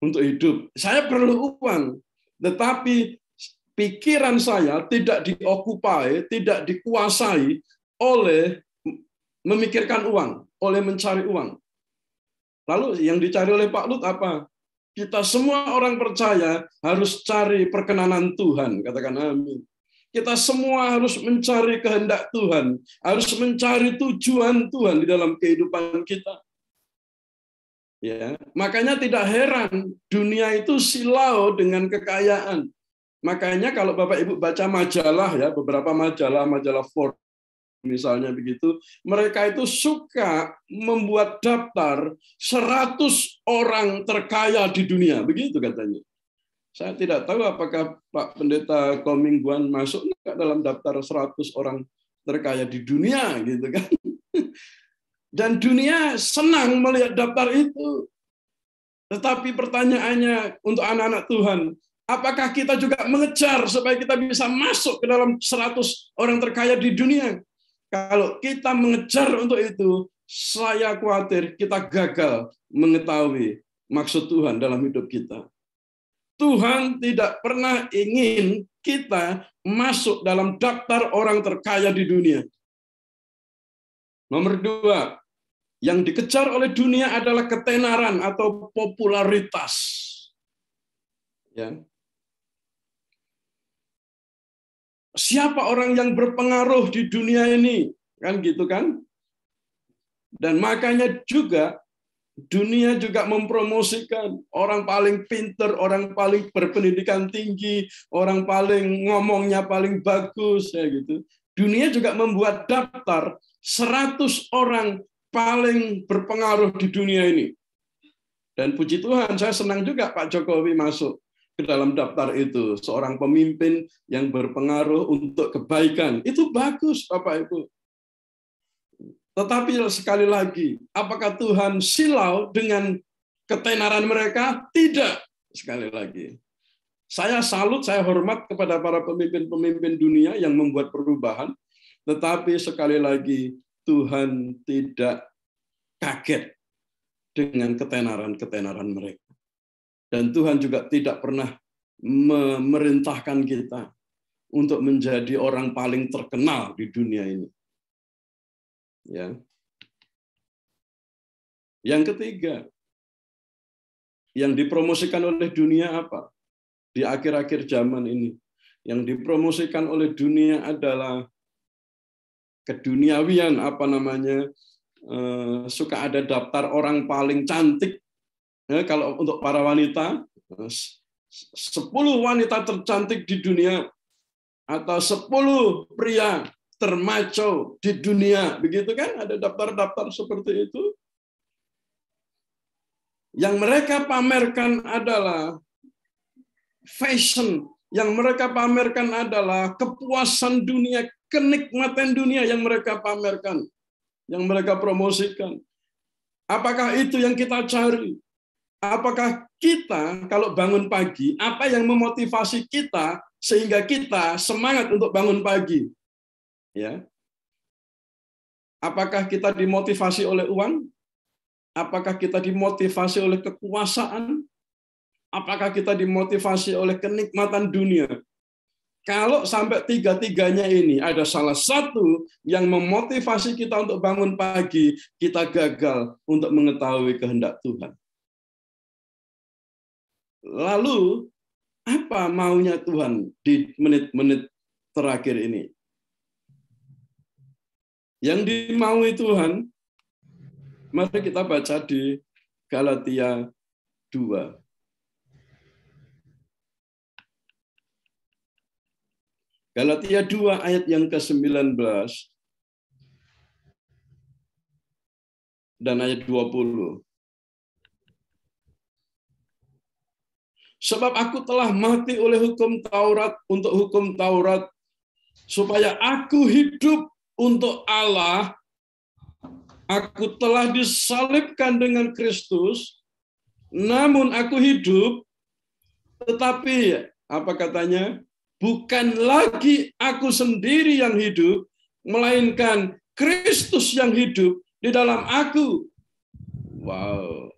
Untuk hidup. Saya perlu uang. Tetapi pikiran saya tidak diokupai, tidak dikuasai oleh memikirkan uang, oleh mencari uang. Lalu yang dicari oleh Pak Lut apa? Kita semua orang percaya harus cari perkenanan Tuhan. Katakan amin. Kita semua harus mencari kehendak Tuhan, harus mencari tujuan Tuhan di dalam kehidupan kita. Ya, makanya tidak heran dunia itu silau dengan kekayaan. Makanya kalau Bapak Ibu baca majalah ya, beberapa majalah Forbes misalnya begitu, mereka itu suka membuat daftar 100 orang terkaya di dunia, begitu katanya. Saya tidak tahu apakah Pak Pendeta Komingguan masuk dalam daftar 100 orang terkaya di dunia gitu kan. Dan dunia senang melihat daftar itu. Tetapi pertanyaannya untuk anak-anak Tuhan, apakah kita juga mengejar supaya kita bisa masuk ke dalam 100 orang terkaya di dunia? Kalau kita mengejar untuk itu, saya khawatir kita gagal mengetahui maksud Tuhan dalam hidup kita. Tuhan tidak pernah ingin kita masuk dalam daftar orang terkaya di dunia. Nomor 2, yang dikejar oleh dunia adalah ketenaran atau popularitas. Ya. Siapa orang yang berpengaruh di dunia ini? Kan gitu kan? Dan makanya juga dunia juga mempromosikan orang paling pinter, orang paling berpendidikan tinggi, orang paling ngomongnya paling bagus ya gitu. Dunia juga membuat daftar 100 orang paling berpengaruh di dunia ini. Dan puji Tuhan, saya senang juga Pak Jokowi masuk ke dalam daftar itu. Seorang pemimpin yang berpengaruh untuk kebaikan. Itu bagus, Bapak Ibu. Tetapi sekali lagi, apakah Tuhan silau dengan ketenaran mereka? Tidak. Sekali lagi. Saya salut, saya hormat kepada para pemimpin-pemimpin dunia yang membuat perubahan. Tetapi sekali lagi, Tuhan tidak kaget dengan ketenaran-ketenaran mereka. Dan Tuhan juga tidak pernah memerintahkan kita untuk menjadi orang paling terkenal di dunia ini. Ya. Yang ketiga, yang dipromosikan oleh dunia apa? Di akhir-akhir zaman ini, yang dipromosikan oleh dunia adalah keduniawian, apa namanya? Suka ada daftar orang paling cantik. Ya, kalau untuk para wanita, 10 wanita tercantik di dunia atau 10 pria termaco di dunia, begitu kan? Ada daftar-daftar seperti itu. Yang mereka pamerkan adalah fashion, yang mereka pamerkan adalah kepuasan dunia, kenikmatan dunia yang mereka pamerkan, yang mereka promosikan. Apakah itu yang kita cari? Apakah kita kalau bangun pagi, apa yang memotivasi kita sehingga kita semangat untuk bangun pagi? Ya. Apakah kita dimotivasi oleh uang? Apakah kita dimotivasi oleh kekuasaan? Apakah kita dimotivasi oleh kenikmatan dunia? Kalau sampai tiga-tiganya ini ada salah satu yang memotivasi kita untuk bangun pagi, kita gagal untuk mengetahui kehendak Tuhan. Lalu, apa maunya Tuhan di menit-menit terakhir ini? Yang dimaui Tuhan, mari kita baca di Galatia 2. Galatia 2 ayat yang ke-19 dan ayat 20. Sebab aku telah mati oleh hukum Taurat untuk hukum Taurat, supaya aku hidup untuk Allah. Aku telah disalibkan dengan Kristus, namun aku hidup, tetapi apa katanya? Bukan lagi aku sendiri yang hidup, melainkan Kristus yang hidup di dalam aku. Wow.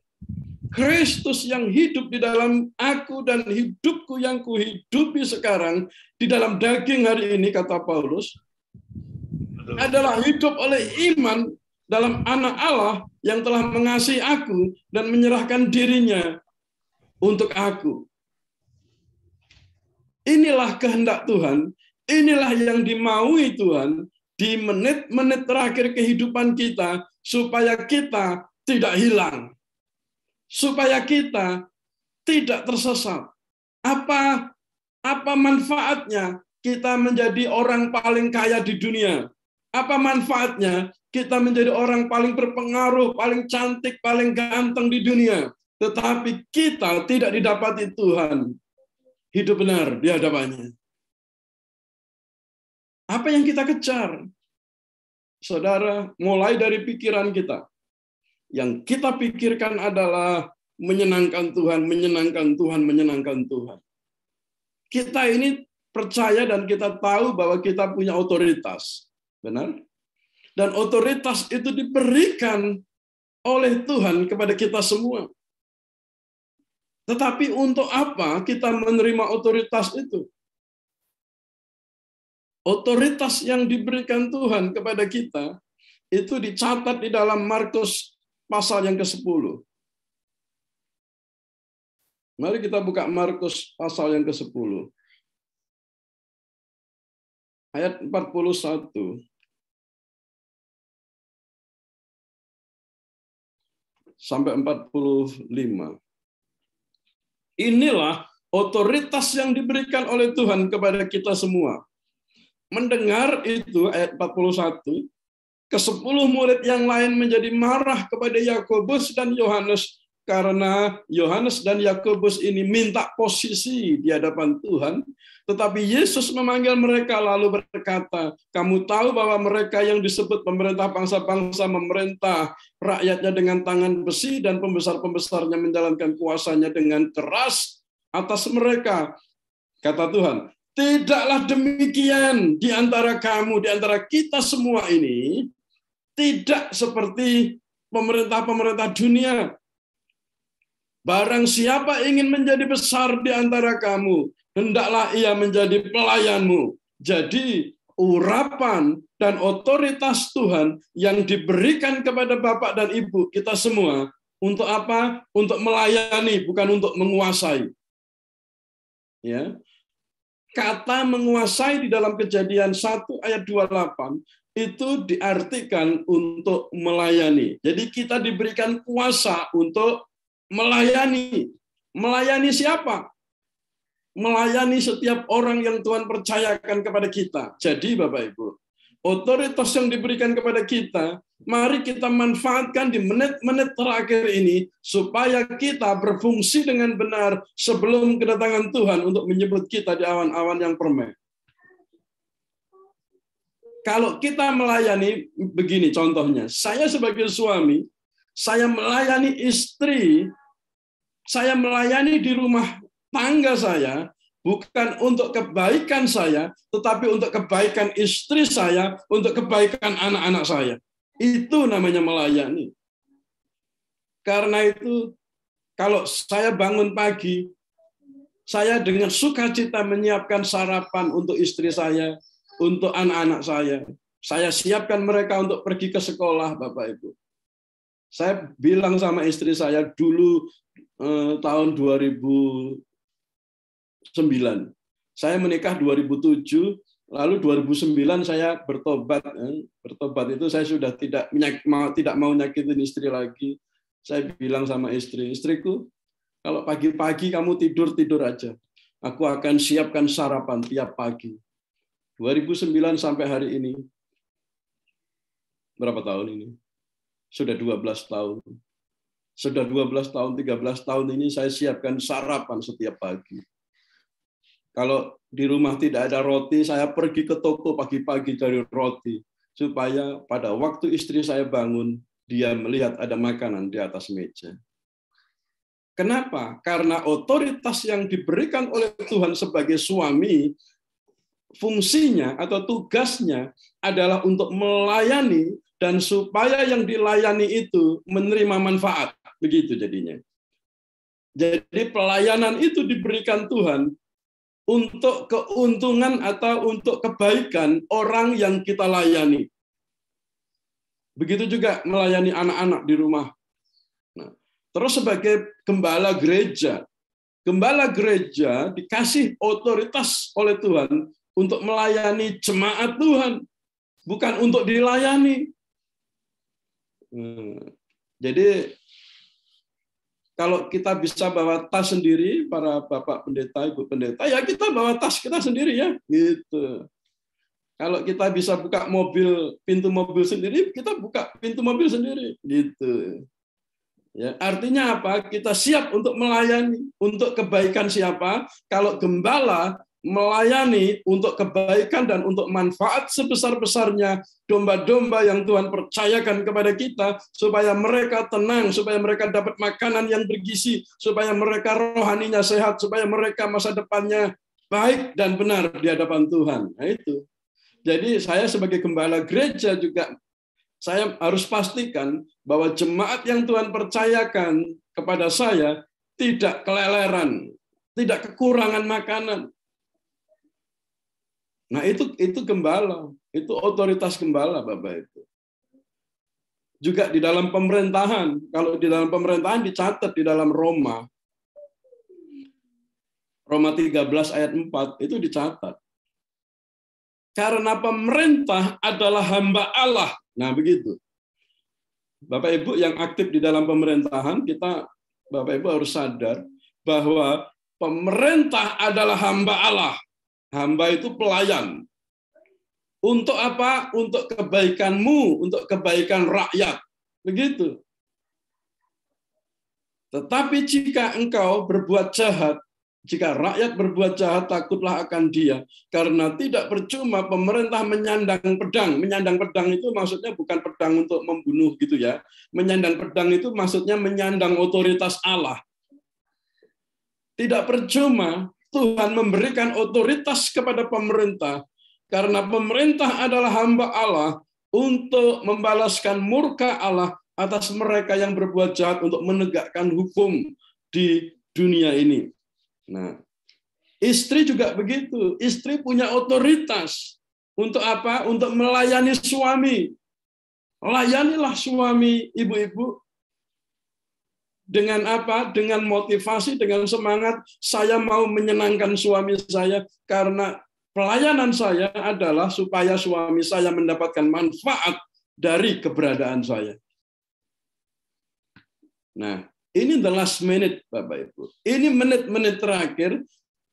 Kristus yang hidup di dalam aku dan hidupku yang kuhidupi sekarang di dalam daging hari ini, kata Paulus, adalah hidup oleh iman dalam anak Allah yang telah mengasihi aku dan menyerahkan dirinya untuk aku. Inilah kehendak Tuhan, inilah yang dimaui Tuhan di menit-menit terakhir kehidupan kita, supaya kita tidak hilang, supaya kita tidak tersesat. Apa manfaatnya kita menjadi orang paling kaya di dunia? Apa manfaatnya kita menjadi orang paling berpengaruh, paling cantik, paling ganteng di dunia, tetapi kita tidak didapati Tuhan hidup benar di hadapannya? Apa yang kita kejar? Saudara, mulai dari pikiran kita. Yang kita pikirkan adalah menyenangkan Tuhan, menyenangkan Tuhan, menyenangkan Tuhan. Kita ini percaya dan kita tahu bahwa kita punya otoritas. Benar? Dan otoritas itu diberikan oleh Tuhan kepada kita semua. Tetapi untuk apa kita menerima otoritas itu? Otoritas yang diberikan Tuhan kepada kita itu dicatat di dalam Markus pasal yang ke-10. Mari kita buka Markus pasal yang ke-10. Ayat 41. Sampai 45. Inilah otoritas yang diberikan oleh Tuhan kepada kita semua. Mendengar itu, ayat 41, ke-10 murid yang lain menjadi marah kepada Yakobus dan Yohanes karena Yohanes dan Yakobus ini minta posisi di hadapan Tuhan, tetapi Yesus memanggil mereka lalu berkata, kamu tahu bahwa mereka yang disebut pemerintah bangsa-bangsa memerintah rakyatnya dengan tangan besi dan pembesar-pembesarnya menjalankan kuasanya dengan keras atas mereka. Kata Tuhan, tidaklah demikian di antara kamu, di antara kita semua ini, tidak seperti pemerintah-pemerintah dunia. Barang siapa ingin menjadi besar di antara kamu, hendaklah ia menjadi pelayanmu. Jadi, urapan dan otoritas Tuhan yang diberikan kepada Bapak dan Ibu kita semua, untuk apa? Untuk melayani, bukan untuk menguasai. Ya. Kata menguasai di dalam Kejadian 1 ayat 28 itu diartikan untuk melayani. Jadi kita diberikan kuasa untuk melayani. Melayani siapa? Melayani setiap orang yang Tuhan percayakan kepada kita. Jadi Bapak Ibu, otoritas yang diberikan kepada kita, mari kita manfaatkan di menit-menit terakhir ini supaya kita berfungsi dengan benar sebelum kedatangan Tuhan untuk menyebut kita di awan-awan yang permai. Kalau kita melayani, begini contohnya, saya sebagai suami, saya melayani istri, saya melayani di rumah tangga saya, bukan untuk kebaikan saya, tetapi untuk kebaikan istri saya, untuk kebaikan anak-anak saya. Itu namanya melayani. Karena itu, kalau saya bangun pagi, saya dengan sukacita menyiapkan sarapan untuk istri saya, untuk anak-anak saya. Saya siapkan mereka untuk pergi ke sekolah, Bapak Ibu. Saya bilang sama istri saya dulu tahun 2009. Saya menikah 2007, lalu 2009 saya bertobat. Bertobat itu saya sudah tidak mau nyakitin istri lagi. Saya bilang sama istri, istriku, kalau pagi-pagi kamu tidur aja. Aku akan siapkan sarapan tiap pagi. 2009 sampai hari ini. Berapa tahun ini? Sudah 12 tahun. Sudah 12 tahun, 13 tahun ini saya siapkan sarapan setiap pagi. Kalau di rumah tidak ada roti, saya pergi ke toko pagi-pagi cari roti. Supaya pada waktu istri saya bangun, dia melihat ada makanan di atas meja. Kenapa? Karena otoritas yang diberikan oleh Tuhan sebagai suami, fungsinya atau tugasnya adalah untuk melayani dan supaya yang dilayani itu menerima manfaat. Begitu jadinya. Jadi pelayanan itu diberikan Tuhan untuk keuntungan atau untuk kebaikan orang yang kita layani. Begitu juga melayani anak-anak di rumah. Nah, terus sebagai gembala gereja dikasih otoritas oleh Tuhan untuk melayani jemaat Tuhan, bukan untuk dilayani. Jadi kalau kita bisa bawa tas sendiri, para bapak pendeta, ibu pendeta, ya kita bawa tas kita sendiri ya, gitu. Kalau kita bisa buka pintu mobil sendiri, kita buka pintu mobil sendiri, gitu. Ya, artinya apa? Kita siap untuk melayani, untuk kebaikan siapa? Kalau gembala melayani untuk kebaikan dan untuk manfaat sebesar-besarnya domba-domba yang Tuhan percayakan kepada kita, supaya mereka tenang, supaya mereka dapat makanan yang bergizi, supaya mereka rohaninya sehat, supaya mereka masa depannya baik dan benar di hadapan Tuhan. Nah itu. Jadi saya sebagai gembala gereja juga, saya harus pastikan bahwa jemaat yang Tuhan percayakan kepada saya tidak keleleran, tidak kekurangan makanan. Nah itu gembala, itu otoritas gembala Bapak itu. Juga di dalam pemerintahan, kalau di dalam pemerintahan dicatat di dalam Roma 13 ayat 4 itu dicatat. Karena pemerintah adalah hamba Allah. Nah begitu. Bapak Ibu yang aktif di dalam pemerintahan, Bapak Ibu harus sadar bahwa pemerintah adalah hamba Allah. Hamba itu pelayan. Untuk apa? Untuk kebaikanmu, untuk kebaikan rakyat. Begitu. Tetapi jika engkau berbuat jahat, jika rakyat berbuat jahat, takutlah akan dia. Karena tidak percuma pemerintah menyandang pedang. Menyandang pedang itu maksudnya bukan pedang untuk membunuh gitu ya. Menyandang pedang itu maksudnya menyandang otoritas Allah. Tidak percuma Tuhan memberikan otoritas kepada pemerintah. Karena pemerintah adalah hamba Allah untuk membalaskan murka Allah atas mereka yang berbuat jahat, untuk menegakkan hukum di dunia ini. Nah, istri juga begitu. Istri punya otoritas untuk apa? Untuk melayani suami. Layanilah suami, ibu-ibu. Dengan apa? Dengan motivasi, dengan semangat. Saya mau menyenangkan suami saya karena pelayanan saya adalah supaya suami saya mendapatkan manfaat dari keberadaan saya. Nah, ini the last minute, Bapak Ibu. Ini menit-menit terakhir,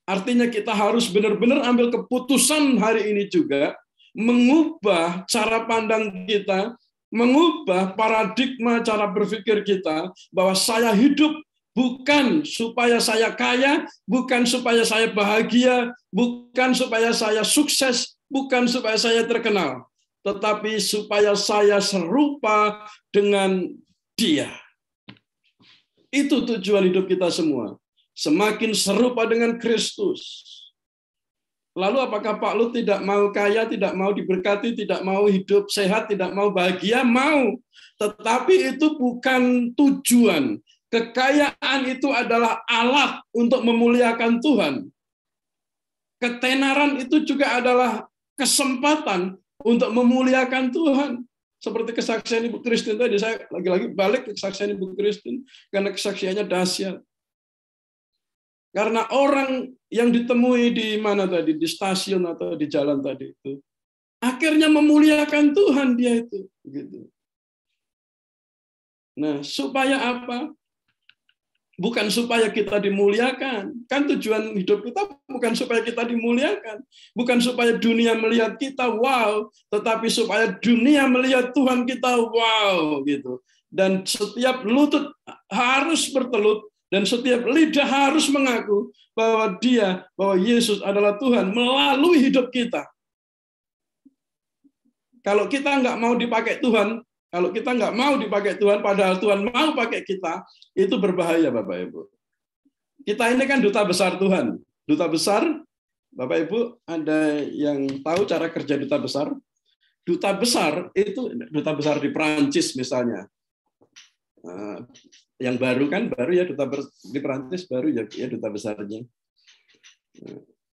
artinya kita harus benar-benar ambil keputusan hari ini juga, mengubah cara pandang kita, mengubah paradigma cara berpikir kita, bahwa saya hidup bukan supaya saya kaya, bukan supaya saya bahagia, bukan supaya saya sukses, bukan supaya saya terkenal, tetapi supaya saya serupa dengan Dia. Itu tujuan hidup kita semua. Semakin serupa dengan Kristus. Lalu apakah Pak Lut tidak mau kaya, tidak mau diberkati, tidak mau hidup sehat, tidak mau bahagia? Mau. Tetapi itu bukan tujuan. Kekayaan itu adalah alat untuk memuliakan Tuhan. Ketenaran itu juga adalah kesempatan untuk memuliakan Tuhan. Seperti kesaksian Ibu Christine tadi, saya lagi-lagi balik ke kesaksian Ibu Christine, karena kesaksiannya dahsyat. Karena orang yang ditemui di mana tadi, di stasiun atau di jalan tadi itu, akhirnya memuliakan Tuhan dia itu. Gitu. Nah, supaya apa? Bukan supaya kita dimuliakan. Kan tujuan hidup kita bukan supaya kita dimuliakan. Bukan supaya dunia melihat kita, wow. Tetapi supaya dunia melihat Tuhan kita, wow. Gitu. Dan setiap lutut harus bertelut. Dan setiap lidah harus mengaku bahwa bahwa Yesus adalah Tuhan melalui hidup kita. Kalau kita nggak mau dipakai Tuhan, kalau kita nggak mau dipakai Tuhan, padahal Tuhan mau pakai kita, itu berbahaya, Bapak Ibu. Kita ini kan duta besar Tuhan. Duta besar, Bapak Ibu, ada yang tahu cara kerja duta besar? Duta besar itu, duta besar di Perancis misalnya. Yang baru ya, di Perancis baru ya duta besarnya.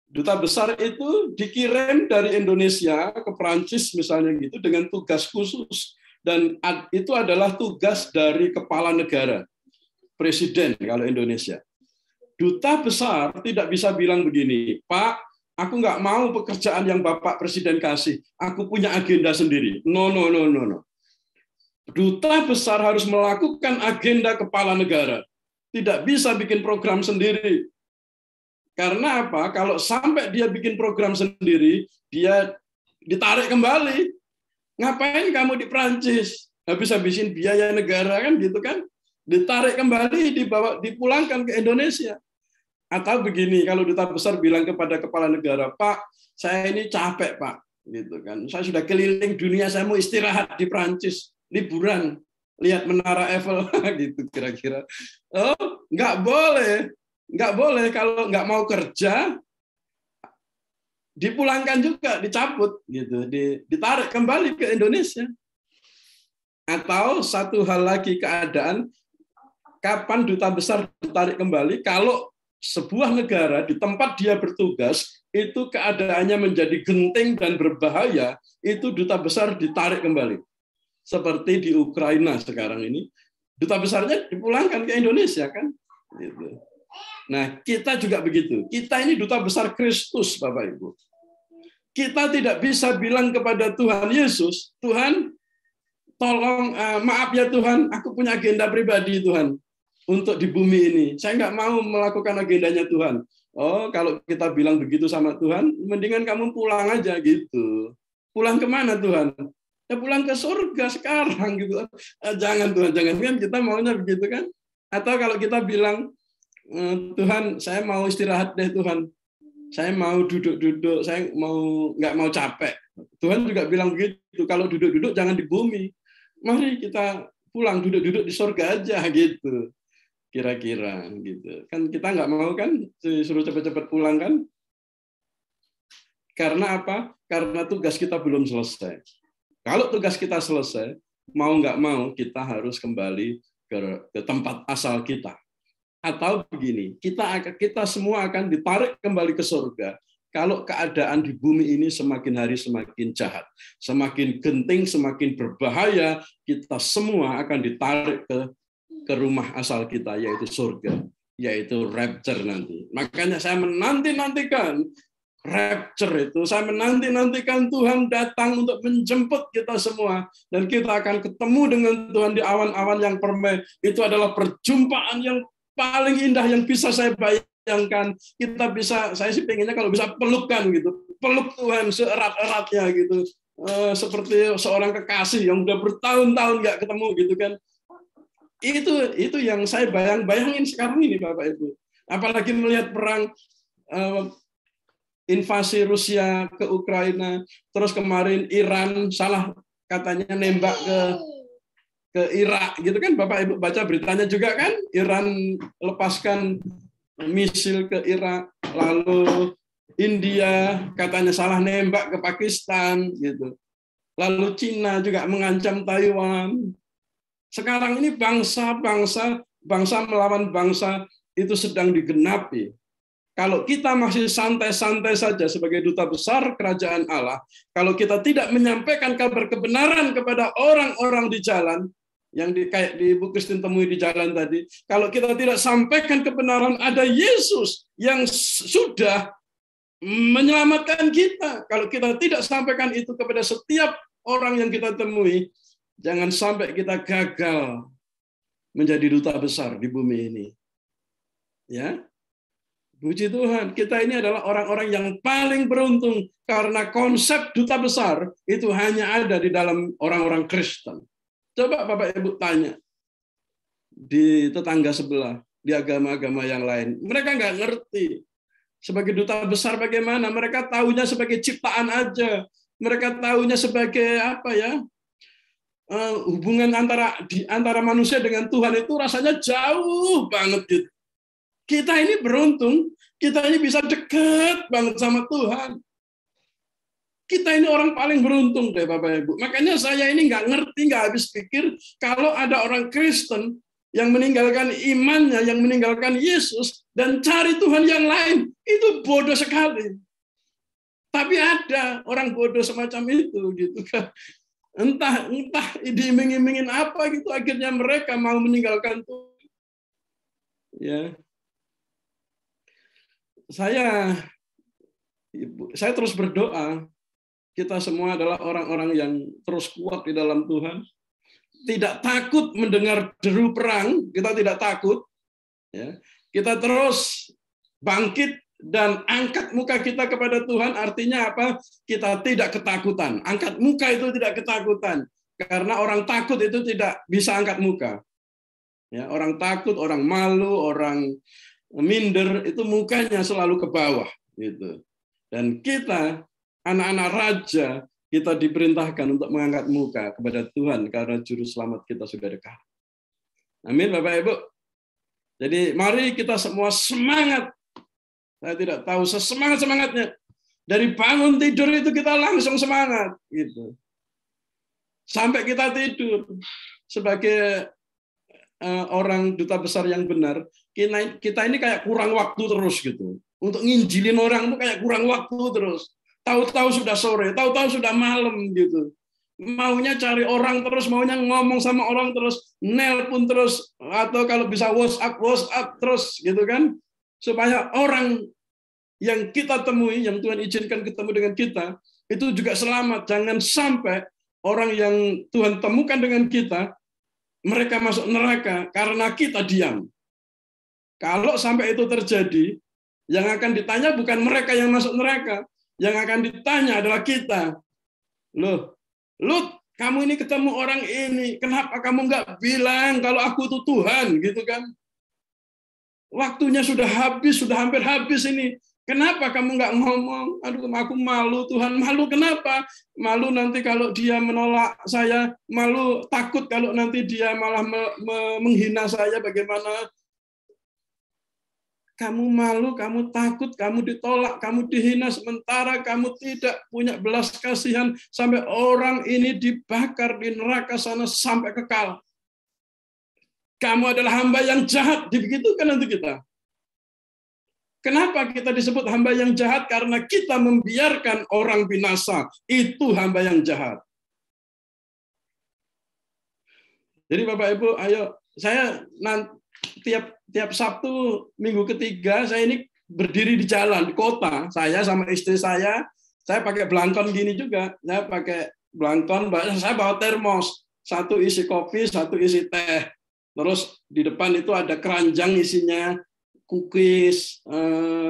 Duta besar itu dikirim dari Indonesia ke Perancis misalnya gitu, dengan tugas khusus. Dan itu adalah tugas dari kepala negara, presiden kalau Indonesia. Duta besar tidak bisa bilang begini, Pak, aku nggak mau pekerjaan yang Bapak Presiden kasih, aku punya agenda sendiri. No. Duta besar harus melakukan agenda kepala negara. Tidak bisa bikin program sendiri. Karena apa? Kalau sampai dia bikin program sendiri, dia ditarik kembali. Ngapain kamu di Prancis? Habis-habisin biaya negara kan gitu kan? Ditarik kembali, dipulangkan ke Indonesia. Atau begini, kalau duta besar bilang kepada kepala negara, Pak, saya ini capek, Pak, gitu kan? Saya sudah keliling dunia, saya mau istirahat di Prancis, liburan, lihat menara Eiffel, gitu kira-kira. Oh, nggak boleh kalau nggak mau kerja. Dipulangkan juga, dicabut, gitu, ditarik kembali ke Indonesia. Atau satu hal lagi keadaan, kapan duta besar ditarik kembali? Kalau sebuah negara di tempat dia bertugas itu keadaannya menjadi genting dan berbahaya, itu duta besar ditarik kembali. Seperti di Ukraina sekarang ini, duta besarnya dipulangkan ke Indonesia kan? Gitu. Nah, kita juga begitu. Kita ini duta besar Kristus, Bapak Ibu. Kita tidak bisa bilang kepada Tuhan Yesus, Tuhan, tolong, maaf ya Tuhan, aku punya agenda pribadi Tuhan untuk di bumi ini. Saya nggak mau melakukan agendanya Tuhan. Oh, kalau kita bilang begitu sama Tuhan, mendingan kamu pulang aja gitu. Pulang kemana Tuhan? Ya pulang ke surga sekarang gitu. Jangan Tuhan, jangan kan kita maunya begitu kan? Atau kalau kita bilang, Tuhan, saya mau istirahat deh Tuhan, saya mau duduk-duduk, saya nggak mau capek. Tuhan juga bilang begitu, kalau duduk-duduk jangan di bumi. Mari kita pulang duduk-duduk di surga aja gitu. Kira-kira gitu. Kan kita nggak mau kan disuruh cepat-cepat pulang kan? Karena apa? Karena tugas kita belum selesai. Kalau tugas kita selesai, mau nggak mau kita harus kembali ke tempat asal kita. Atau begini, kita semua akan ditarik kembali ke surga kalau keadaan di bumi ini semakin hari semakin jahat, semakin genting, semakin berbahaya, kita semua akan ditarik ke rumah asal kita, yaitu surga, yaitu rapture nanti. Makanya saya menanti-nantikan rapture itu, saya menanti-nantikan Tuhan datang untuk menjemput kita semua, dan kita akan ketemu dengan Tuhan di awan-awan yang permai. Itu adalah perjumpaan yang paling indah yang bisa saya bayangkan. Kita bisa, saya sih pengennya kalau bisa pelukan gitu, peluk Tuhan seerat-eratnya gitu, seperti seorang kekasih yang udah bertahun-tahun nggak ketemu gitu kan. Itu yang saya bayangin sekarang ini Bapak Ibu. Apalagi melihat perang invasi Rusia ke Ukraina, terus kemarin Iran salah katanya nembak ke Irak gitu kan, Bapak Ibu baca beritanya juga kan, Iran lepaskan misil ke Irak, lalu India katanya salah nembak ke Pakistan gitu. Lalu Cina juga mengancam Taiwan. Sekarang ini bangsa melawan bangsa itu sedang digenapi. Kalau kita masih santai-santai saja sebagai duta besar kerajaan Allah, kalau kita tidak menyampaikan kabar kebenaran kepada orang-orang di jalan, yang kayak di Bu Kristin temui di jalan tadi, kalau kita tidak sampaikan kebenaran ada Yesus yang sudah menyelamatkan kita, kalau kita tidak sampaikan itu kepada setiap orang yang kita temui, jangan sampai kita gagal menjadi duta besar di bumi ini. Ya, puji Tuhan, kita ini adalah orang-orang yang paling beruntung karena konsep duta besar itu hanya ada di dalam orang-orang Kristen. Coba Bapak Ibu tanya di tetangga sebelah, di agama-agama yang lain. Mereka nggak ngerti sebagai duta besar bagaimana. Mereka tahunya sebagai ciptaan aja. Mereka tahunya sebagai apa ya? Hubungan antara manusia dengan Tuhan itu rasanya jauh banget gitu. Kita ini beruntung, kita ini bisa dekat banget sama Tuhan. Kita ini orang paling beruntung deh Bapak Ibu. Makanya saya ini nggak ngerti, nggak habis pikir kalau ada orang Kristen yang meninggalkan imannya, yang meninggalkan Yesus dan cari Tuhan yang lain, itu bodoh sekali. Tapi ada orang bodoh semacam itu gitu kan. Entah diiming-imingin apa gitu, akhirnya mereka mau meninggalkan Tuhan. Ya. Saya terus berdoa, kita semua adalah orang-orang yang terus kuat di dalam Tuhan. Tidak takut mendengar deru perang, kita tidak takut. Ya. Kita terus bangkit dan angkat muka kita kepada Tuhan, artinya apa? Kita tidak ketakutan. Angkat muka itu tidak ketakutan. Karena orang takut itu tidak bisa angkat muka. Ya, orang takut, orang malu, orang minder, itu mukanya selalu ke bawah. Gitu. Dan kita, anak-anak raja, kita diperintahkan untuk mengangkat muka kepada Tuhan karena juru selamat kita sudah dekat. Amin, Bapak Ibu. Jadi mari kita semua semangat. Saya tidak tahu sesemangat-semangatnya. Dari bangun tidur itu kita langsung semangat. Gitu. Sampai kita tidur. Sebagai orang duta besar yang benar, kita ini kayak kurang waktu terus gitu. Untuk nginjilin orang itu kayak kurang waktu terus. Tahu-tahu sudah sore, tahu-tahu sudah malam gitu. Maunya cari orang terus, maunya ngomong sama orang terus, nelpon terus, atau kalau bisa WhatsApp terus gitu kan. Supaya orang yang kita temui, yang Tuhan izinkan ketemu dengan kita, itu juga selamat. Jangan sampai orang yang Tuhan temukan dengan kita, mereka masuk neraka karena kita diam. Kalau sampai itu terjadi, yang akan ditanya bukan mereka yang masuk neraka, yang akan ditanya adalah kita. Loh, Lut, Kamu ini ketemu orang ini, kenapa kamu nggak bilang kalau aku itu Tuhan, gitu kan? Waktunya sudah habis, sudah hampir habis ini. Kenapa kamu nggak ngomong? Aduh, aku malu, Tuhan. Malu kenapa? Malu nanti kalau dia menolak saya, malu takut kalau nanti dia malah menghina saya, bagaimana? Kamu malu, kamu takut, kamu ditolak, kamu dihina, sementara kamu tidak punya belas kasihan sampai orang ini dibakar di neraka sana sampai kekal. Kamu adalah hamba yang jahat, dibegitukan untuk kita. Kenapa kita disebut hamba yang jahat? Karena kita membiarkan orang binasa. Itu hamba yang jahat. Jadi Bapak Ibu, ayo, saya nanti tiap Sabtu minggu ketiga saya ini berdiri di jalan di kota, saya sama istri saya pakai belangkon gini juga, saya pakai belangkon, saya bawa termos, satu isi kopi, satu isi teh, terus di depan itu ada keranjang isinya cookies,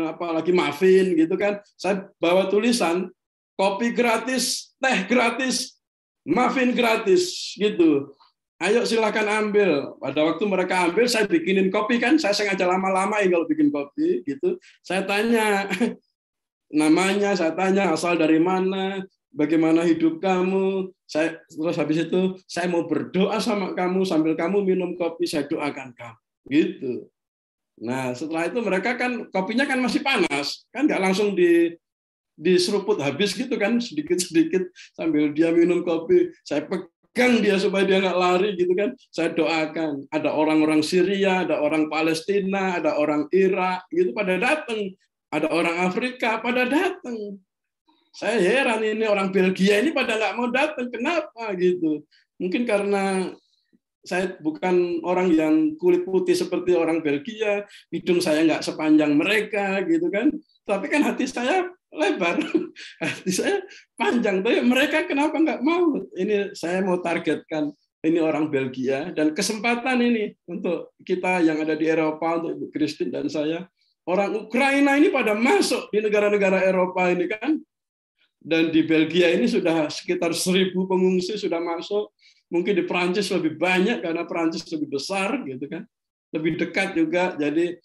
apalagi muffin gitu kan, saya bawa tulisan kopi gratis, teh gratis, muffin gratis gitu. Ayo silakan ambil. Pada waktu mereka ambil, saya bikinin kopi kan. Saya sengaja lama-lamain kalau bikin kopi gitu. Saya tanya namanya, saya tanya asal dari mana, bagaimana hidup kamu. Terus habis itu saya mau berdoa sama kamu sambil kamu minum kopi, saya doakan kamu. Gitu. Nah setelah itu mereka kan kopinya kan masih panas, kan nggak langsung diseruput habis gitu kan, sedikit-sedikit sambil dia minum kopi. Saya pegang dia supaya dia nggak lari gitu kan. Saya doakan. Ada orang-orang Syria, ada orang Palestina, ada orang Irak gitu pada datang. Ada orang Afrika pada datang. Saya heran ini orang Belgia ini pada nggak mau datang. Kenapa gitu? Mungkin karena saya bukan orang yang kulit putih seperti orang Belgia, hidung saya nggak sepanjang mereka gitu kan. Tapi kan hati saya lebar, hati saya panjang. Tapi mereka kenapa nggak mau? Ini saya mau targetkan ini orang Belgia, dan kesempatan ini untuk kita yang ada di Eropa, untuk Ibu Christine dan saya, orang Ukraina ini pada masuk di negara-negara Eropa ini kan, dan di Belgia ini sudah sekitar 1.000 pengungsi sudah masuk. Mungkin di Perancis lebih banyak karena Perancis lebih besar gitu kan, lebih dekat juga. Jadi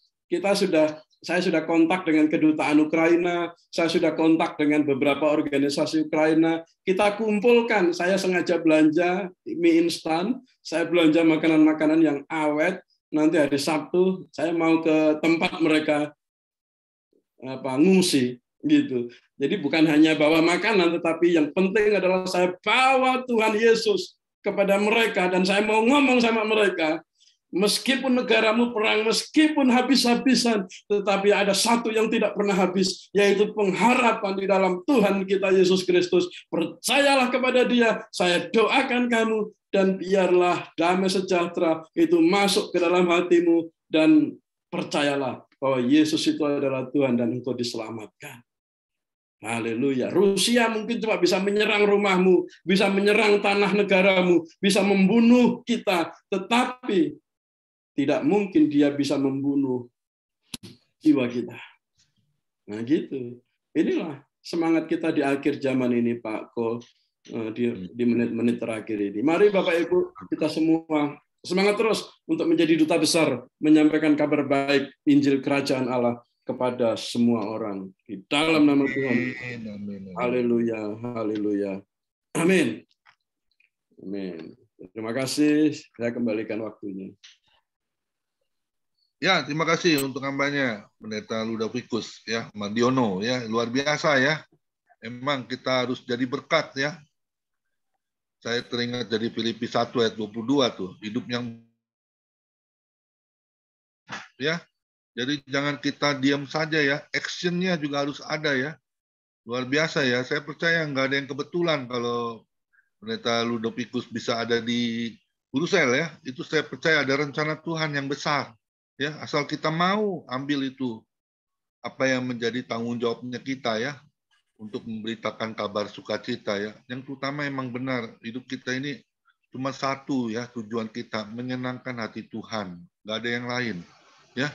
saya sudah kontak dengan kedutaan Ukraina, saya sudah kontak dengan beberapa organisasi Ukraina. Kita kumpulkan, saya sengaja belanja mie instan, saya belanja makanan-makanan yang awet. Nanti hari Sabtu saya mau ke tempat mereka ngungsi gitu. Jadi bukan hanya bawa makanan, tetapi yang penting adalah saya bawa Tuhan Yesus kepada mereka, dan saya mau ngomong sama mereka. Meskipun negaramu perang, meskipun habis-habisan, tetapi ada satu yang tidak pernah habis, yaitu pengharapan di dalam Tuhan kita Yesus Kristus. Percayalah kepada Dia, saya doakan kamu, dan biarlah damai sejahtera itu masuk ke dalam hatimu, dan percayalah bahwa Yesus itu adalah Tuhan dan engkau diselamatkan. Haleluya. Rusia mungkin cuma bisa menyerang rumahmu, bisa menyerang tanah negaramu, bisa membunuh kita, tetapi tidak mungkin dia bisa membunuh jiwa kita. Nah gitu. Inilah semangat kita di akhir zaman ini, Pak Ko, di menit-menit terakhir ini. Mari Bapak Ibu, kita semua semangat terus untuk menjadi duta besar, menyampaikan kabar baik Injil Kerajaan Allah kepada semua orang. Di dalam nama Tuhan. Haleluya, haleluya. Amin. Amin. Terima kasih. Saya kembalikan waktunya. Ya, terima kasih untuk hambanya, Pendeta Ludovikus, ya, Mardiono, ya, luar biasa ya. Emang kita harus jadi berkat ya. Saya teringat dari Filipi 1 ayat 22 tuh, hidup yang ya. Jadi jangan kita diam saja ya, actionnya juga harus ada ya. Luar biasa ya. Saya percaya nggak ada yang kebetulan kalau Pendeta Ludovikus bisa ada di Brusel ya. Itu saya percaya ada rencana Tuhan yang besar. Ya, asal kita mau ambil itu apa yang menjadi tanggung jawabnya kita ya, untuk memberitakan kabar sukacita ya. Yang terutama emang benar, hidup kita ini cuma satu ya, tujuan kita menyenangkan hati Tuhan, nggak ada yang lain ya.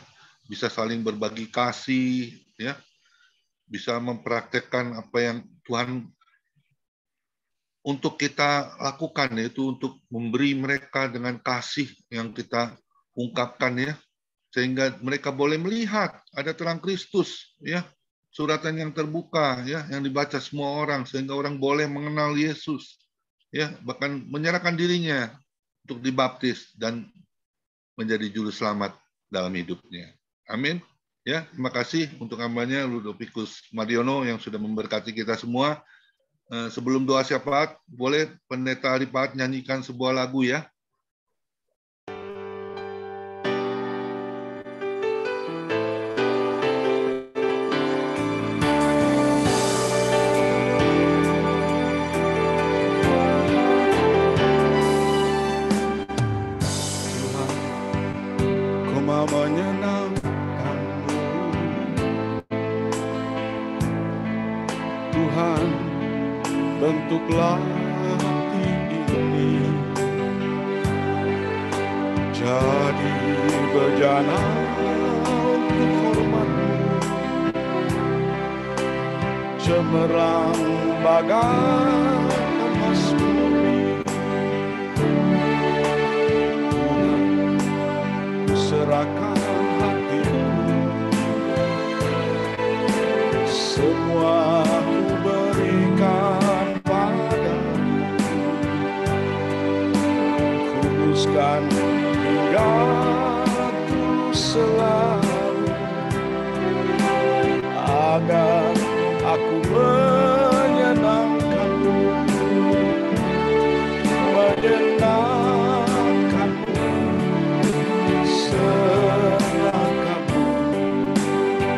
Bisa saling berbagi kasih ya, bisa mempraktekkan apa yang Tuhan untuk kita lakukan, yaitu untuk memberi mereka dengan kasih yang kita ungkapkan ya, sehingga mereka boleh melihat ada terang Kristus ya, suratan yang terbuka ya, yang dibaca semua orang, sehingga orang boleh mengenal Yesus ya, bahkan menyerahkan dirinya untuk dibaptis dan menjadi juru selamat dalam hidupnya. Amin. Ya, terima kasih untuk hambanya Ludopicus Mariono yang sudah memberkati kita semua. Sebelum doa syafaat, boleh Pendeta Aripaat nyanyikan sebuah lagu ya. Bentuklah hati ini jadi bejana untuk hormat-Mu, cemerlang bagai emas murni. Tuhan, ku serahkan hatiku, semua ku berikan. Kuduskan hingga tulus selalu, agar aku menyenangkan-Mu, menyenangkan-Mu, senangkan-Mu.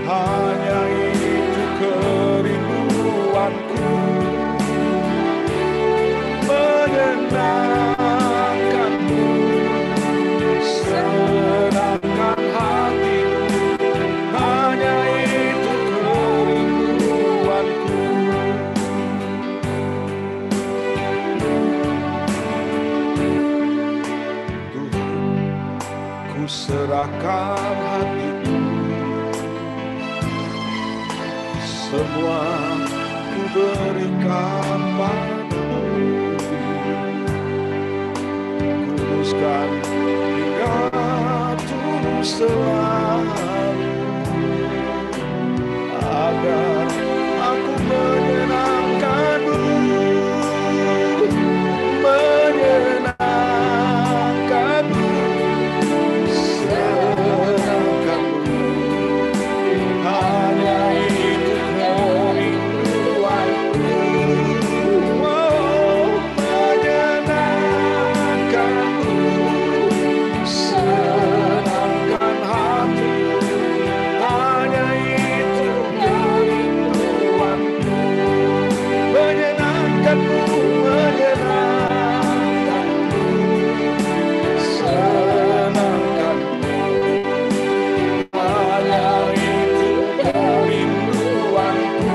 Hanya itu kerinduanku, menyenangkan. Senangkan hatiku, hanya itu kerinduanku. Tuhan, ku serahkan hatiku, semua ku berikan padamu. Kuduskan selalu, agar aku menyenangkan-Mu, menyenangkan-Mu, senangkan-Mu. Hanya itu kerinduanku, oh, menyenangkan-Mu, senangkan hati, hanya itu kerinduanku, menyenangkan-Mu, menyenangkan-Mu, senangkan-Mu, hanya itu kerinduanku,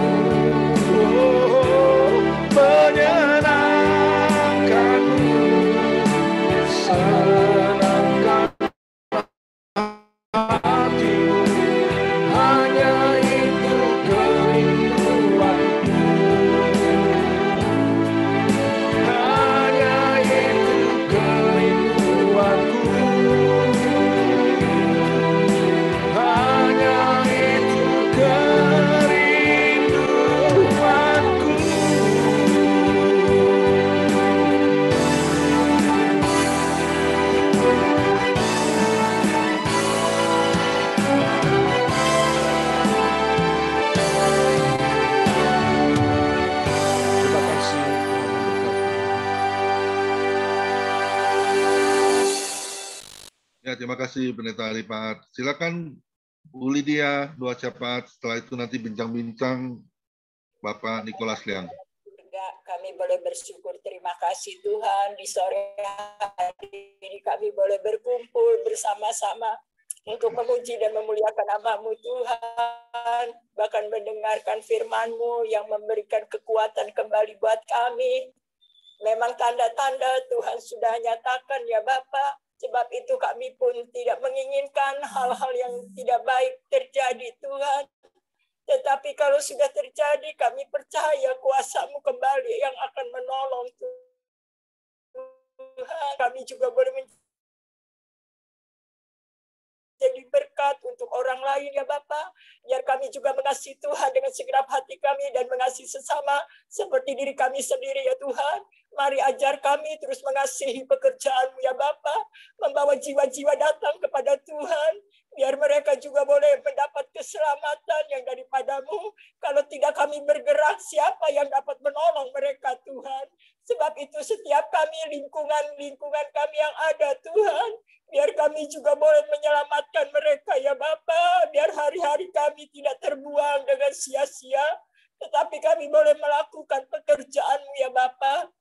oh, menyenangkan-Mu, senangkan hatimu, hanya itu kerinduanku, hanya itu kerinduanku, hanya itu kerinduanku. Terima kasih. Ya, terima kasih Pendeta Aripaat. Silakan Bu Lydia, doa syafaat. Setelah itu nanti bincang-bincang Bapak Nicholas Liang. Kami boleh bersyukur, terima kasih Tuhan, di sore hari ini kami boleh berkumpul bersama-sama untuk memuji dan memuliakan nama-Mu Tuhan, bahkan mendengarkan firman-Mu yang memberikan kekuatan kembali buat kami. Memang tanda-tanda Tuhan sudah nyatakan ya Bapa, sebab itu kami pun tidak menginginkan hal-hal yang tidak baik terjadi Tuhan. Tetapi kalau sudah terjadi, kami percaya kuasa-Mu kembali yang akan menolong Tuhan. Kami juga boleh jadi berkat untuk orang lain ya Bapa. Biar kami juga mengasihi Tuhan dengan segenap hati kami dan mengasihi sesama seperti diri kami sendiri ya Tuhan. Mari ajar kami terus mengasihi pekerjaan-Mu ya Bapa. Membawa jiwa-jiwa datang kepada Tuhan. Biar mereka juga boleh mendapat keselamatan yang daripada-Mu. Kalau tidak kami bergerak, siapa yang dapat menolong mereka Tuhan? Sebab itu setiap kami, lingkungan kami yang ada Tuhan, biar kami juga boleh menyelamatkan mereka ya Bapa. Biar hari-hari kami tidak terbuang dengan sia-sia, tetapi kami boleh melakukan pekerjaan-Mu ya Bapa.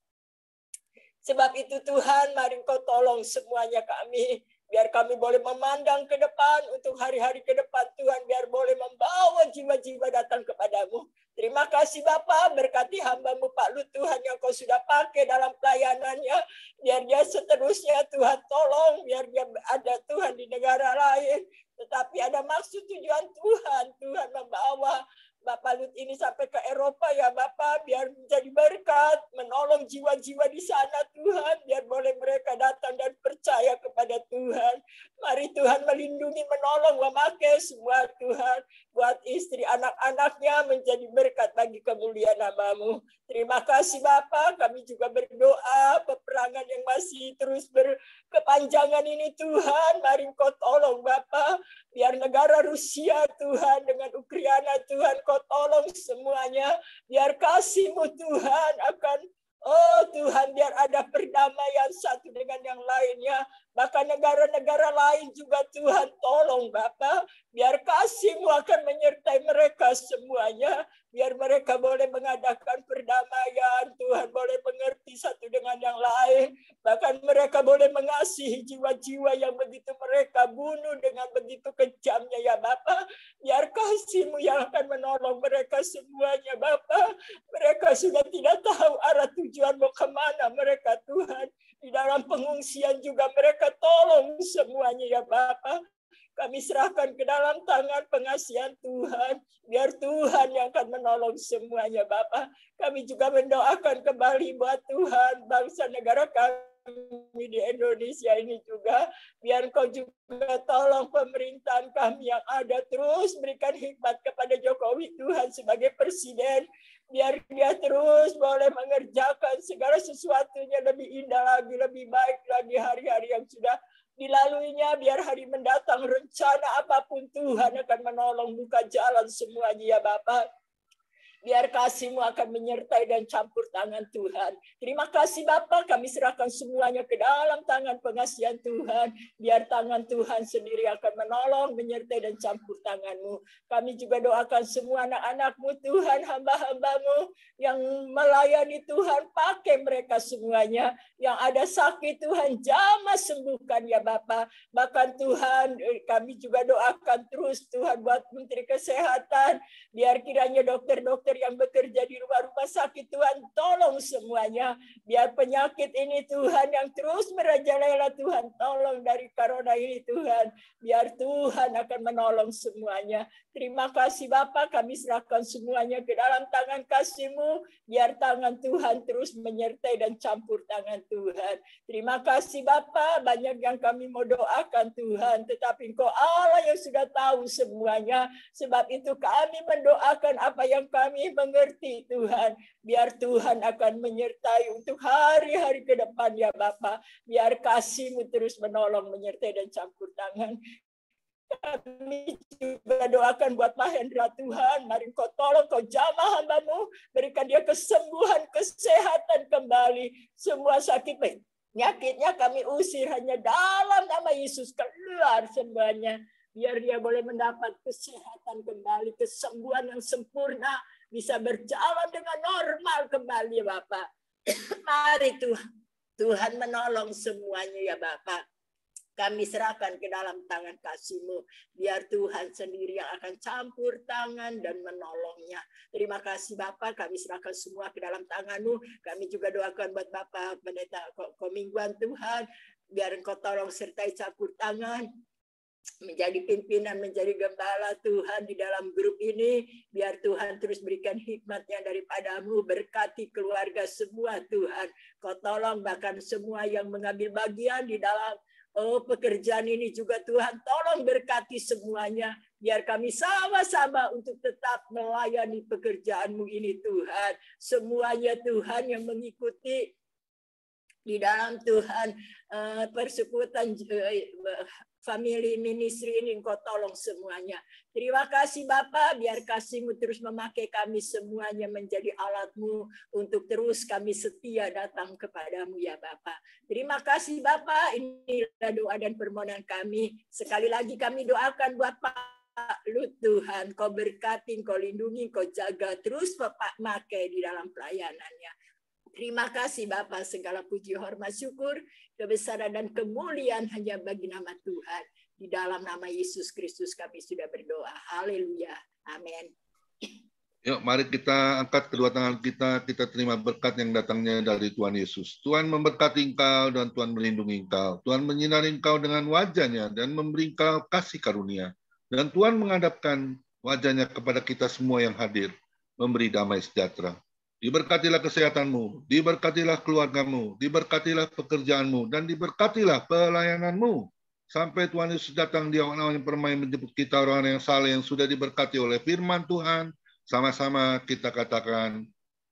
Sebab itu Tuhan, mari Engkau tolong semuanya kami. Biar kami boleh memandang ke depan untuk hari-hari ke depan Tuhan. Biar boleh membawa jiwa-jiwa datang kepadamu. Terima kasih Bapa, berkati hamba-Mu Pak Lut Tuhan yang Kau sudah pakai dalam pelayanannya. Biar dia seterusnya Tuhan tolong. Biar dia ada Tuhan di negara lain. Tetapi ada maksud tujuan Tuhan. Tuhan membawa Bapak Lut ini sampai ke Eropa ya Bapak, biar menjadi berkat, menolong jiwa-jiwa di sana Tuhan, biar boleh mereka datang dan percaya kepada Tuhan. Mari Tuhan melindungi, menolong, memakai semua Tuhan, buat istri anak-anaknya menjadi berkat bagi kemuliaan nama-Mu. Terima kasih Bapak, kami juga berdoa peperangan yang masih terus berkepanjangan ini Tuhan, mari Engkau tolong Bapak, biar negara Rusia Tuhan dengan Ukraina Tuhan Kau tolong semuanya. Biar kasih-Mu Tuhan akan, oh Tuhan, biar ada perdamaian satu dengan yang lainnya. Bahkan negara-negara lain juga Tuhan tolong Bapa. Biar kasih-Mu akan menyertai mereka semuanya. Biar mereka boleh mengadakan perdamaian. Tuhan boleh mengerti satu dengan yang lain. Bahkan mereka boleh mengasihi jiwa-jiwa yang begitu mereka bunuh dengan begitu kejamnya ya Bapa. Biar kasih-Mu yang akan menolong mereka semuanya Bapa. Mereka sudah tidak tahu arah tujuan mau kemana mereka Tuhan. Di dalam pengungsian juga mereka tolong semuanya ya Bapa. Kami serahkan ke dalam tangan pengasihan Tuhan. Biar Tuhan yang akan menolong semuanya Bapa. Kami juga mendoakan kembali buat Tuhan bangsa negara kami di Indonesia ini juga. Biar Engkau juga tolong pemerintahan kami yang ada. Terus berikan hikmat kepada Jokowi Tuhan sebagai presiden. Biar dia terus boleh mengerjakan segala sesuatunya lebih indah lagi, lebih baik lagi hari-hari yang sudah dilaluinya. Biar hari mendatang rencana apapun Tuhan akan menolong buka jalan semuanya ya Bapak. Biar kasih-Mu akan menyertai dan campur tangan Tuhan. Terima kasih Bapa, kami serahkan semuanya ke dalam tangan pengasihan Tuhan. Biar tangan Tuhan sendiri akan menolong, menyertai dan campur tangan-Mu. Kami juga doakan semua anak-anak-Mu Tuhan, hamba-hamba-Mu yang melayani Tuhan, pakai mereka semuanya. Yang ada sakit Tuhan, jamah sembuhkan ya Bapa. Bahkan Tuhan, kami juga doakan terus Tuhan buat Menteri Kesehatan. Biar kiranya dokter-dokter yang bekerja di rumah-rumah sakit Tuhan tolong semuanya. Biar penyakit ini Tuhan yang terus merajalela Tuhan tolong dari corona ini Tuhan. Biar Tuhan akan menolong semuanya. Terima kasih Bapa, kami serahkan semuanya ke dalam tangan kasih-Mu. Biar tangan Tuhan terus menyertai dan campur tangan Tuhan. Terima kasih Bapa, banyak yang kami mau doakan Tuhan. Tetapi Engkau Allah yang sudah tahu semuanya. Sebab itu kami mendoakan apa yang kami mengerti Tuhan. Biar Tuhan akan menyertai untuk hari-hari ke depan ya Bapa. Biar kasih-Mu terus menolong, menyertai dan campur tangan. Kami juga doakan buat Mahendra Tuhan. Mari Engkau tolong, Kau jamah hamba-Mu. Berikan dia kesembuhan, kesehatan kembali. Semua sakit penyakitnya kami usir hanya dalam nama Yesus. Keluar semuanya. Biar dia boleh mendapat kesehatan kembali. Kesembuhan yang sempurna. Bisa berjalan dengan normal kembali Bapak. Mari Tuhan menolong semuanya ya Bapak. Kami serahkan ke dalam tangan kasih-Mu. Biar Tuhan sendiri yang akan campur tangan dan menolongnya. Terima kasih Bapak, kami serahkan semua ke dalam tangan-Mu. Kami juga doakan buat Bapak Pendeta Komingguan Tuhan. Biar Engkau tolong sertai campur tangan. menjadi pimpinan, menjadi gembala Tuhan di dalam grup ini. Biar Tuhan terus berikan hikmatnya daripadamu, berkati keluarga semua Tuhan. Kau tolong bahkan semua yang mengambil bagian di dalam pekerjaan ini juga Tuhan, tolong berkati semuanya. Biar kami sama-sama untuk tetap melayani pekerjaan-Mu ini Tuhan. Semuanya Tuhan yang mengikuti di dalam Tuhan persekutuan family ministry ini, Engkau tolong semuanya. Terima kasih Bapa, biar kasih-Mu terus memakai kami semuanya menjadi alat-Mu untuk terus kami setia datang kepadamu ya Bapa. Terima kasih Bapa, inilah doa dan permohonan kami. Sekali lagi kami doakan buat Pak Lut Tuhan, Kau berkati, Kau lindungi, Kau jaga terus Bapak pakai di dalam pelayanannya. Terima kasih Bapa, segala puji hormat syukur, kebesaran dan kemuliaan hanya bagi nama Tuhan. Di dalam nama Yesus Kristus kami sudah berdoa. Haleluya. Amin. Yuk, mari kita angkat kedua tangan kita terima berkat yang datangnya dari Tuhan Yesus. Tuhan memberkati engkau dan Tuhan melindungi engkau. Tuhan menyinari engkau dengan wajah-Nya dan memberi engkau kasih karunia. Dan Tuhan menghadapkan wajah-Nya kepada kita semua yang hadir, memberi damai sejahtera. Diberkatilah kesehatanmu, diberkatilah keluargamu, diberkatilah pekerjaanmu, dan diberkatilah pelayananmu. Sampai Tuhan Yesus datang di awan-awan yang permai menjemput kita orang yang saleh yang sudah diberkati oleh firman Tuhan. Sama-sama kita katakan,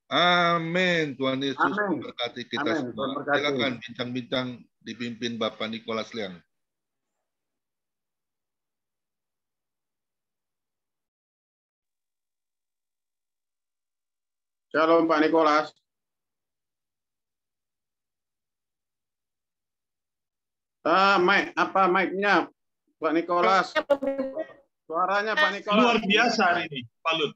amin. Tuhan Yesus memberkati kita semua. Silakan bincang-bincang dipimpin Bapak Nicholas Liang. Shalom Pak Nicholas. Mic-nya Pak Nicholas? Suaranya Pak Nicholas. Luar biasa hari ini, Pak Lut.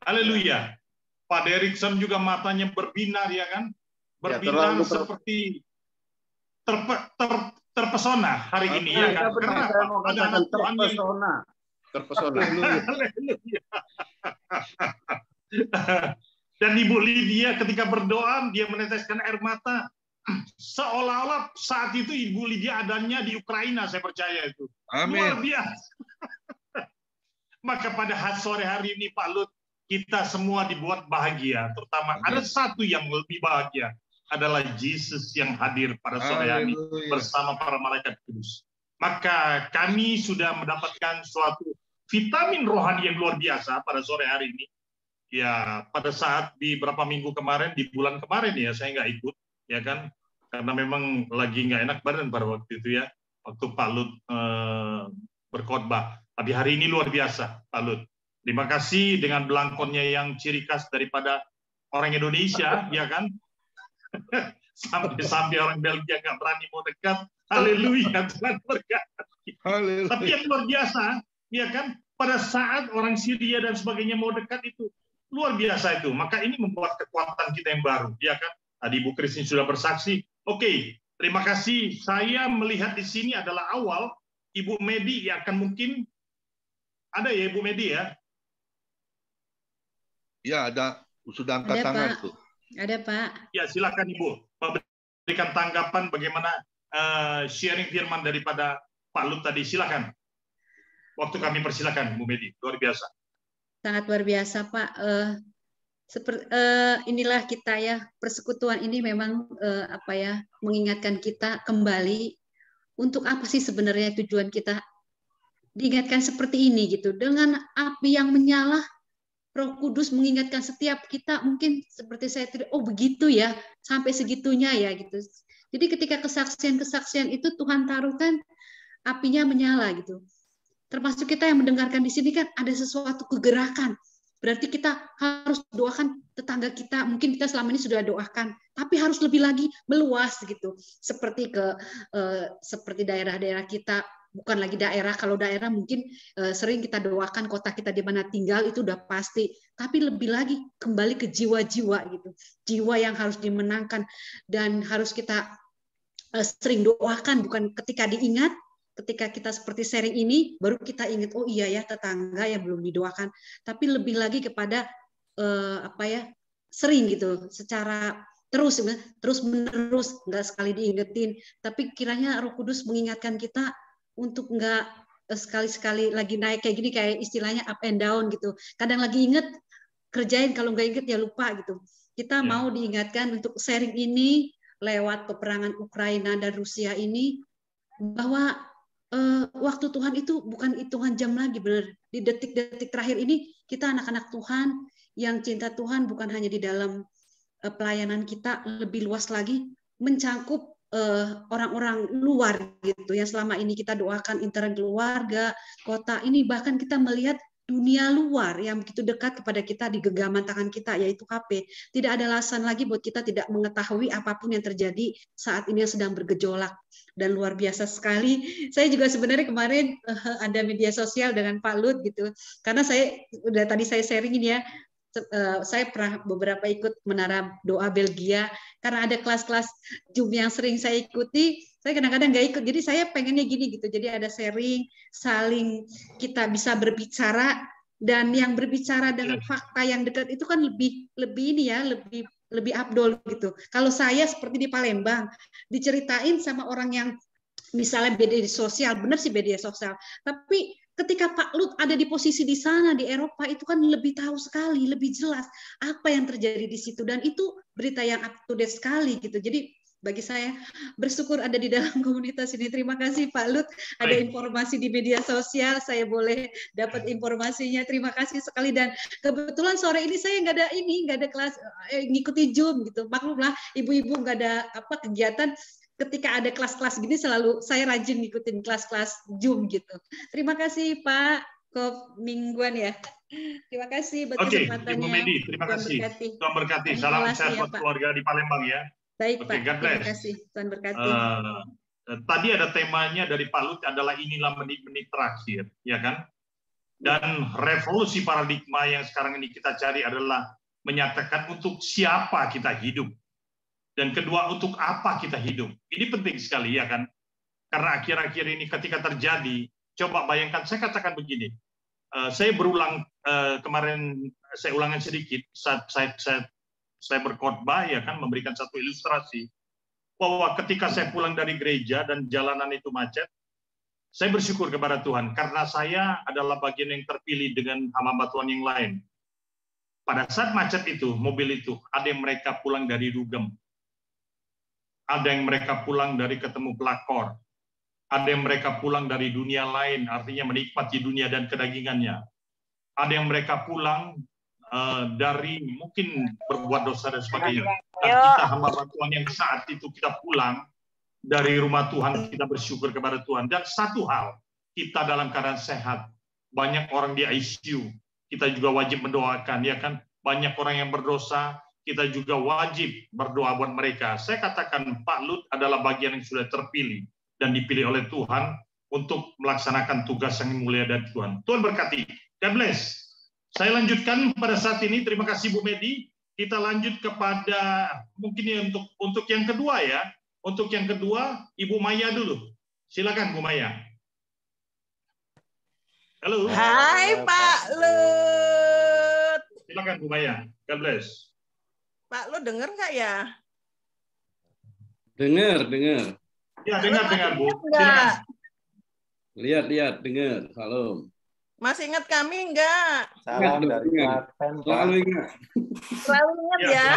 Haleluya. Pak Derikson juga matanya berbinar ya kan? Berbinar ya, seperti terpesona hari ini ya kan? Karena ada anak Tuhan yang terpesona. Haleluya. Dan Ibu Lydia ketika berdoa, dia meneteskan air mata. Seolah-olah saat itu Ibu Lydia adanya di Ukraina, saya percaya itu. Amin. Luar biasa. Maka pada sore hari ini, Pak Lut, kita semua dibuat bahagia. Terutama ada satu yang lebih bahagia, adalah Yesus yang hadir pada sore hari bersama para malaikat kudus. Maka kami sudah mendapatkan suatu vitamin rohani yang luar biasa pada sore hari ini. Ya, pada saat di beberapa minggu kemarin, di bulan kemarin ya, saya nggak ikut, ya kan, karena memang lagi nggak enak badan pada waktu itu ya, waktu Pak Lut berkhotbah. Tapi hari ini luar biasa, Pak Lut. Terima kasih dengan belangkonnya yang ciri khas daripada orang Indonesia, ya kan, sampai orang Belgia nggak berani mau dekat. Haleluya, Tuhan berkati. Tapi yang luar biasa, ya kan, pada saat orang Syria dan sebagainya mau dekat itu, luar biasa itu. Maka ini membuat kekuatan kita yang baru, ya kan? Tadi Ibu Kristin sudah bersaksi. Oke, terima kasih. Saya melihat di sini adalah awal Ibu Medi yang akan mungkin ada ya Ibu Medi ya? Ya, ada. Sudah angkat tangan tuh. Ada Pak. Ya, silakan Ibu memberikan tanggapan bagaimana sharing firman daripada Pak Lut tadi. Silakan. Waktu kami persilakan, Bu Medi. Luar biasa. Sangat luar biasa, Pak. Inilah kita ya, persekutuan ini memang mengingatkan kita kembali untuk apa sih sebenarnya tujuan kita diingatkan seperti ini gitu. Dengan api yang menyala, Roh Kudus mengingatkan setiap kita, mungkin seperti saya tidak, oh begitu ya, sampai segitunya ya gitu. Jadi ketika kesaksian-kesaksian itu Tuhan taruhkan apinya menyala gitu. Termasuk kita yang mendengarkan di sini kan ada sesuatu kegerakan. Berarti kita harus doakan tetangga kita. Mungkin kita selama ini sudah doakan, tapi harus lebih lagi meluas gitu. Seperti seperti daerah-daerah kita, bukan lagi daerah. Kalau daerah mungkin sering kita doakan kota kita di mana tinggal itu udah pasti. Tapi lebih lagi kembali ke jiwa-jiwa gitu. Jiwa yang harus dimenangkan dan harus kita sering doakan, bukan ketika diingat. Ketika kita seperti sharing ini, baru kita ingat, oh iya ya tetangga yang belum didoakan. Tapi lebih lagi kepada sering gitu, secara terus menerus, nggak sekali diingetin. Tapi kiranya Roh Kudus mengingatkan kita untuk nggak sekali-sekali lagi naik kayak gini, kayak istilahnya up and down gitu. Kadang lagi inget kerjain, kalau nggak inget ya lupa gitu. Kita mau diingatkan untuk sharing ini lewat peperangan Ukraina dan Rusia ini, bahwa waktu Tuhan itu bukan hitungan jam lagi, benar. Di detik-detik terakhir ini kita anak-anak Tuhan yang cinta Tuhan bukan hanya di dalam pelayanan kita, lebih luas lagi mencangkup orang-orang luar gitu yang selama ini kita doakan, intern keluarga, kota ini, bahkan kita melihat dunia luar yang begitu dekat kepada kita di genggaman tangan kita, yaitu HP. Tidak ada alasan lagi buat kita tidak mengetahui apapun yang terjadi saat ini yang sedang bergejolak, dan luar biasa sekali. Saya juga sebenarnya kemarin ada media sosial dengan Pak Lut gitu, karena saya udah tadi saya sharingin ya, saya pernah beberapa ikut Menara Doa Belgia, karena ada kelas-kelas Zoom yang sering saya ikuti, saya kadang-kadang nggak ikut. Jadi saya pengennya gini gitu, jadi ada sharing, saling kita bisa berbicara, dan yang berbicara dengan fakta yang dekat itu kan lebih ini ya, lebih abdol gitu. Kalau saya seperti di Palembang, diceritain sama orang yang misalnya media sosial, benar sih media sosial, tapi ketika Pak Lut ada di posisi di sana di Eropa, itu kan lebih tahu sekali, lebih jelas apa yang terjadi di situ, dan itu berita yang up to date sekali gitu. Jadi bagi saya bersyukur ada di dalam komunitas ini. Terima kasih Pak Lut, ada informasi di media sosial, saya boleh dapat informasinya. Terima kasih sekali, dan kebetulan sore ini saya nggak ada kelas, ngikuti Zoom gitu. Maklumlah ibu-ibu nggak ada kegiatan. Ketika ada kelas-kelas gini selalu saya rajin ngikutin kelas-kelas Zoom gitu. Terima kasih Pak Kop mingguan ya. Terima kasih buat kesempatannya. Ibu Medi, terima kasih. Tuhan berkati. Salam sehat buat keluarga di Palembang ya. Baik Pak, terima kasih. Tuhan berkati. Tadi ada temanya dari Pak Lut adalah inilah menit-menit terakhir, ya kan? Dan revolusi paradigma yang sekarang ini kita cari adalah menyatakan untuk siapa kita hidup. Dan kedua, untuk apa kita hidup. Ini penting sekali, ya kan? Karena akhir-akhir ini ketika terjadi, coba bayangkan, saya katakan begini, saya berulang, kemarin saya ulangan sedikit, saat saya berkhotbah, ya kan, memberikan satu ilustrasi, bahwa ketika saya pulang dari gereja dan jalanan itu macet, saya bersyukur kepada Tuhan, karena saya adalah bagian yang terpilih dengan hamba Tuhan yang lain. Pada saat macet itu, mobil itu, ada yang mereka pulang dari Dugem, ada yang mereka pulang dari ketemu pelakor, ada yang mereka pulang dari dunia lain, artinya menikmati dunia dan kedagingannya. Ada yang mereka pulang dari mungkin berbuat dosa dan sebagainya. Dan kita hamba Tuhan yang saat itu kita pulang dari rumah Tuhan, kita bersyukur kepada Tuhan. Dan satu hal, kita dalam keadaan sehat. Banyak orang di ICU, kita juga wajib mendoakan, ya kan? Banyak orang yang berdosa, kita juga wajib berdoa buat mereka. Saya katakan Pak Lut adalah bagian yang sudah terpilih dan dipilih oleh Tuhan untuk melaksanakan tugas yang mulia dari Tuhan. Tuhan berkati. God bless. Saya lanjutkan pada saat ini. Terima kasih Bu Medi. Kita lanjut kepada mungkin ya untuk yang kedua ya. Untuk yang kedua Ibu Maya dulu. Silakan Bu Maya. Halo. Hai Pak Lut. Silakan Bu Maya. God bless. Pak, lo denger nggak ya? Dengar. Ya, dengar, Bu. Lihat, dengar. Halo. Masih ingat kami nggak? Salam dari Klaten. Selalu ingat. Selalu ingat ya.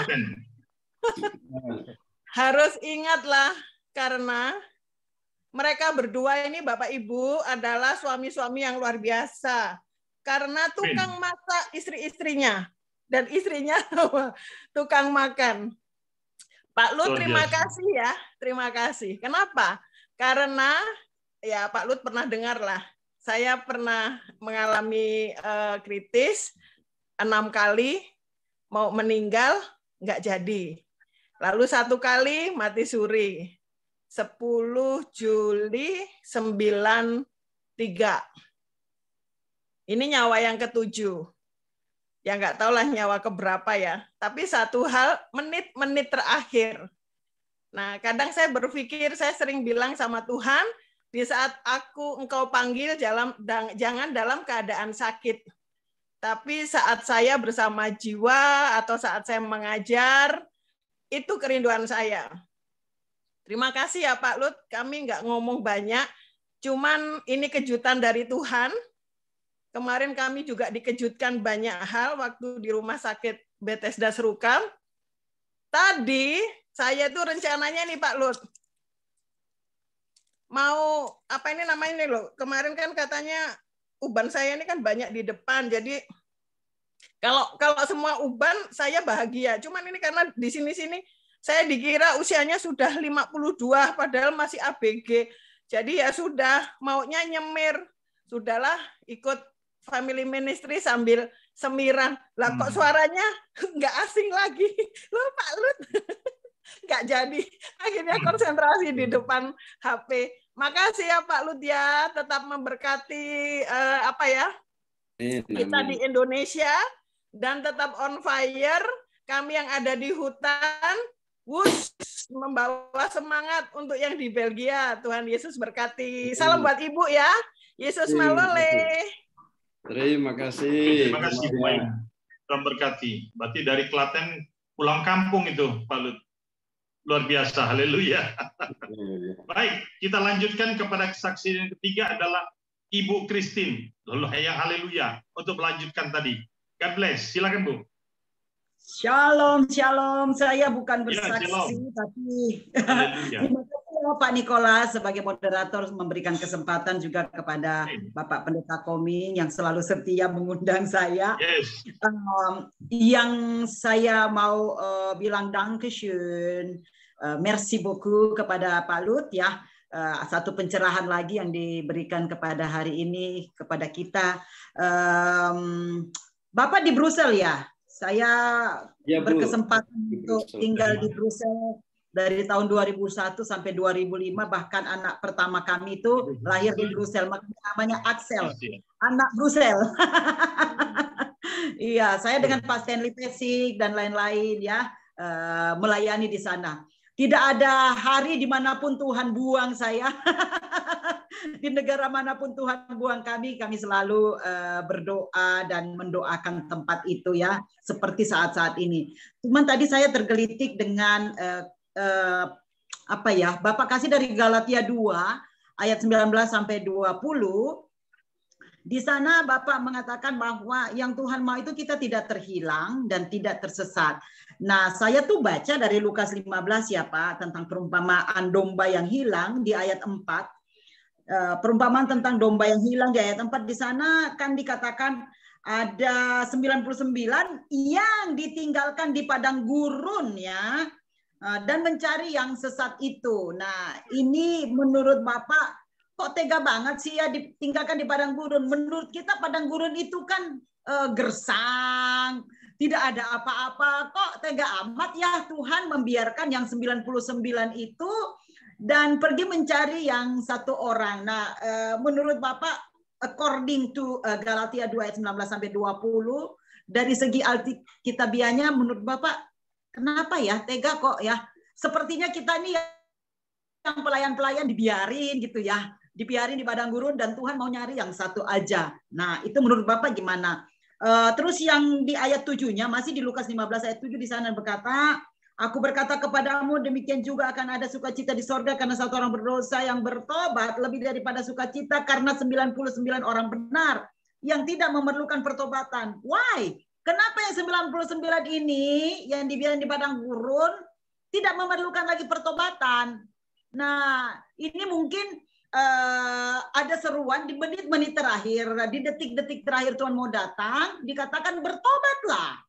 Harus ingatlah, karena mereka berdua ini Bapak Ibu adalah suami-suami yang luar biasa. Karena tukang masak istri-istrinya. Dan istrinya tukang makan. Pak Lut, terima kasih ya. Terima kasih. Kenapa? Karena ya Pak Lut pernah dengar lah. Saya pernah mengalami kritis 6 kali, mau meninggal, nggak jadi. Lalu 1 kali mati suri. 10 Juli 93. Ini nyawa yang ke-7. Ya nggak tahu lah nyawa keberapa ya. Tapi satu hal, menit-menit terakhir. Nah, kadang saya berpikir, saya sering bilang sama Tuhan, di saat Engkau panggil, jangan dalam keadaan sakit. Tapi saat saya bersama jiwa atau saat saya mengajar, itu kerinduan saya. Terima kasih ya Pak Lut, kami nggak ngomong banyak, Cuman ini kejutan dari Tuhan. Kemarin kami juga dikejutkan banyak hal waktu di rumah sakit Bethesda Serukam. Tadi saya tuh rencananya nih Pak Lut, mau apa ini namanya nih loh. Kemarin kan katanya uban saya ini kan banyak di depan. Jadi kalau semua uban saya bahagia. Cuman ini karena di sini-sini saya dikira usianya sudah 52 padahal masih ABG. Jadi ya sudah maunya nyemir. Sudahlah ikut family ministry sambil semiran. Lah kok suaranya nggak asing lagi. Loh Pak Lut. Nggak jadi. Akhirnya konsentrasi di depan HP. Makasih ya Pak Lut ya. Tetap memberkati kita di Indonesia. Dan tetap on fire. Kami yang ada di hutan. Membawa semangat untuk yang di Belgia. Tuhan Yesus berkati. Salam buat Ibu ya. Yesus malole. Terima kasih. Terima kasih. Baik. Tuhan berkati. Berarti dari Klaten pulang kampung itu, Pak Lut. Luar biasa. Haleluya. Baik, kita lanjutkan kepada kesaksian yang ketiga adalah Ibu Christine. Yang haleluya. Untuk melanjutkan tadi. God bless. Silakan Bu. Shalom, shalom. Saya bukan bersaksi, tapi terima kasih Pak Nikolas sebagai moderator memberikan kesempatan juga kepada Bapak Pendeta Koming yang selalu setia mengundang saya. Yes. Yang saya mau bilang dankeschön, merci beaucoup kepada Pak Lut ya. Satu pencerahan lagi yang diberikan kepada hari ini kepada kita. Bapak di Brussel ya. Saya berkesempatan untuk tinggal di Brussel dari tahun 2001 sampai 2005, bahkan anak pertama kami itu lahir di Brussel, namanya Axel, anak Brussel. Iya, saya dengan Pak Stanley Pesik dan lain-lain ya melayani di sana. Tidak ada hari dimanapun Tuhan buang saya. Di negara manapun Tuhan buang kami selalu berdoa dan mendoakan tempat itu ya, seperti saat-saat ini. Cuman tadi saya tergelitik dengan Bapak kasih dari Galatia 2 ayat 19 sampai 20. Di sana Bapak mengatakan bahwa yang Tuhan mau itu kita tidak terhilang dan tidak tersesat. Nah, saya tuh baca dari Lukas 15 ya Pak, tentang perumpamaan domba yang hilang di ayat 4. Perumpamaan tentang domba yang hilang di ayat 4 di sana kan dikatakan ada 99 yang ditinggalkan di padang gurun ya, dan mencari yang sesat itu. Nah, ini menurut Bapak kok tega banget sih ya ditinggalkan di padang gurun. Menurut kita padang gurun itu kan gersang, tidak ada apa-apa. Kok tega amat ya Tuhan membiarkan yang 99 itu dan pergi mencari yang satu orang. Nah, menurut Bapak, according to Galatia 2 ayat 19 sampai 20, dari segi alkitabiahnya, menurut Bapak, kenapa ya tega kok ya? Sepertinya kita ini yang pelayan-pelayan dibiarin gitu ya, dibiarin di padang gurun dan Tuhan mau nyari yang satu aja. Nah, itu menurut Bapak gimana? Terus yang di ayat 7-nya masih di Lukas 15 ayat 7 di sana berkata, Aku berkata kepadamu, demikian juga akan ada sukacita di sorga karena satu orang berdosa yang bertobat lebih daripada sukacita karena 99 orang benar yang tidak memerlukan pertobatan. Why? Kenapa yang 99 ini yang dibiarkan di padang gurun tidak memerlukan lagi pertobatan? Nah, ini mungkin ada seruan di menit-menit terakhir, di detik-detik terakhir Tuhan mau datang, dikatakan bertobatlah.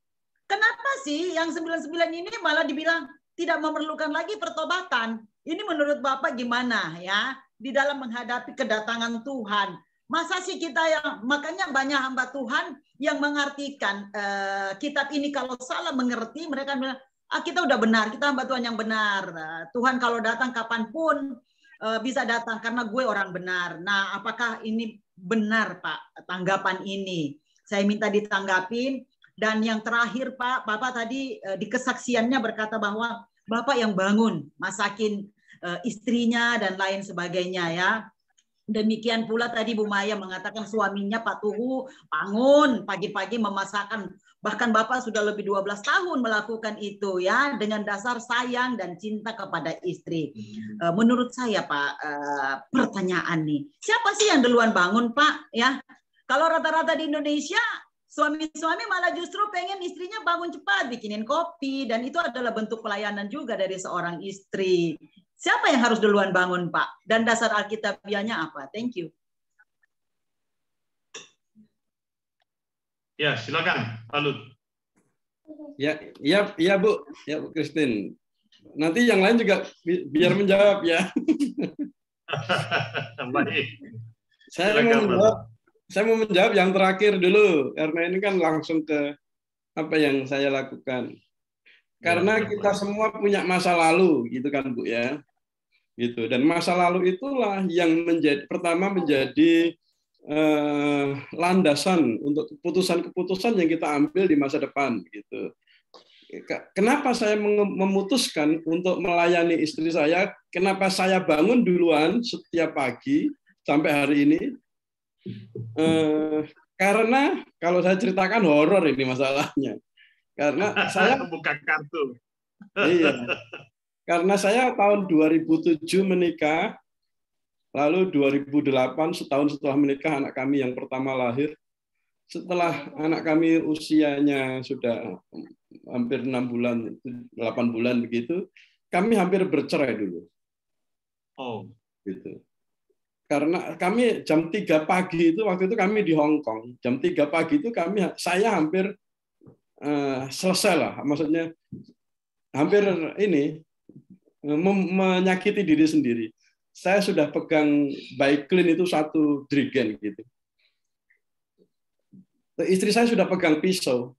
Kenapa sih yang 99 ini malah dibilang tidak memerlukan lagi pertobatan? Ini menurut Bapak gimana ya? Di dalam menghadapi kedatangan Tuhan. Masa sih kita yang, makanya banyak hamba Tuhan yang mengartikan kitab ini kalau salah mengerti, mereka bilang, kita udah benar, kita hamba Tuhan yang benar. Tuhan kalau datang kapanpun bisa datang karena gue orang benar. Nah, apakah ini benar Pak, tanggapan ini? Saya minta ditanggapin. Dan yang terakhir Pak, Bapak tadi di kesaksiannya berkata bahwa Bapak yang bangun, masakin istrinya dan lain sebagainya ya. Demikian pula tadi Bu Maya mengatakan suaminya Pak Tuhu bangun pagi-pagi memasakkan Bahkan Bapak sudah lebih 12 tahun melakukan itu ya, dengan dasar sayang dan cinta kepada istri. Menurut saya Pak, pertanyaan nih, siapa sih yang duluan bangun Pak? Ya, kalau rata-rata di Indonesia, suami-suami malah justru pengen istrinya bangun cepat, bikinin kopi, dan itu adalah bentuk pelayanan juga dari seorang istri. Siapa yang harus duluan bangun Pak? Dan dasar Alkitabiahnya apa? Thank you. Ya, silakan, Pak Lut. Ya Bu, ya Bu Christine. Nanti yang lain juga biar menjawab ya. Baik. Saya mau menjawab yang terakhir dulu, karena ini kan langsung ke apa yang saya lakukan. Karena kita semua punya masa lalu, gitu kan Bu ya. Gitu. Dan masa lalu itulah yang pertama menjadi landasan untuk keputusan-keputusan yang kita ambil di masa depan gitu. Kenapa saya memutuskan untuk melayani istri saya? Kenapa saya bangun duluan setiap pagi sampai hari ini? Karena kalau saya ceritakan horor ini masalahnya. Karena saya buka kartu. Iya. Karena saya tahun 2007 menikah. Lalu 2008, setahun setelah menikah, anak kami yang pertama lahir. Setelah anak kami usianya sudah hampir 6 bulan, 8 bulan begitu, kami hampir bercerai dulu. Oh. Gitu. Karena kami jam 3 pagi itu, waktu itu kami di Hong Kong, jam 3 pagi itu saya hampir selesai lah. Maksudnya hampir ini, menyakiti diri sendiri. Saya sudah pegang Baiklin itu 1 drigen gitu. Istri saya sudah pegang pisau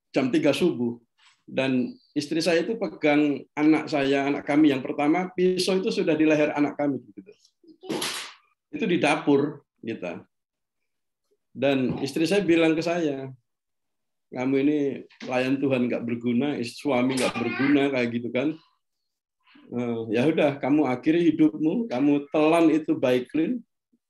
jam 3 subuh, dan istri saya itu pegang anak kami yang pertama, pisau itu sudah di leher anak kami gitu. Itu di dapur gitu. Dan istri saya bilang ke saya, kamu ini pelayan Tuhan nggak berguna, suami nggak berguna kayak gitu kan. Ya udah, kamu akhiri hidupmu, kamu telan itu Baiklin,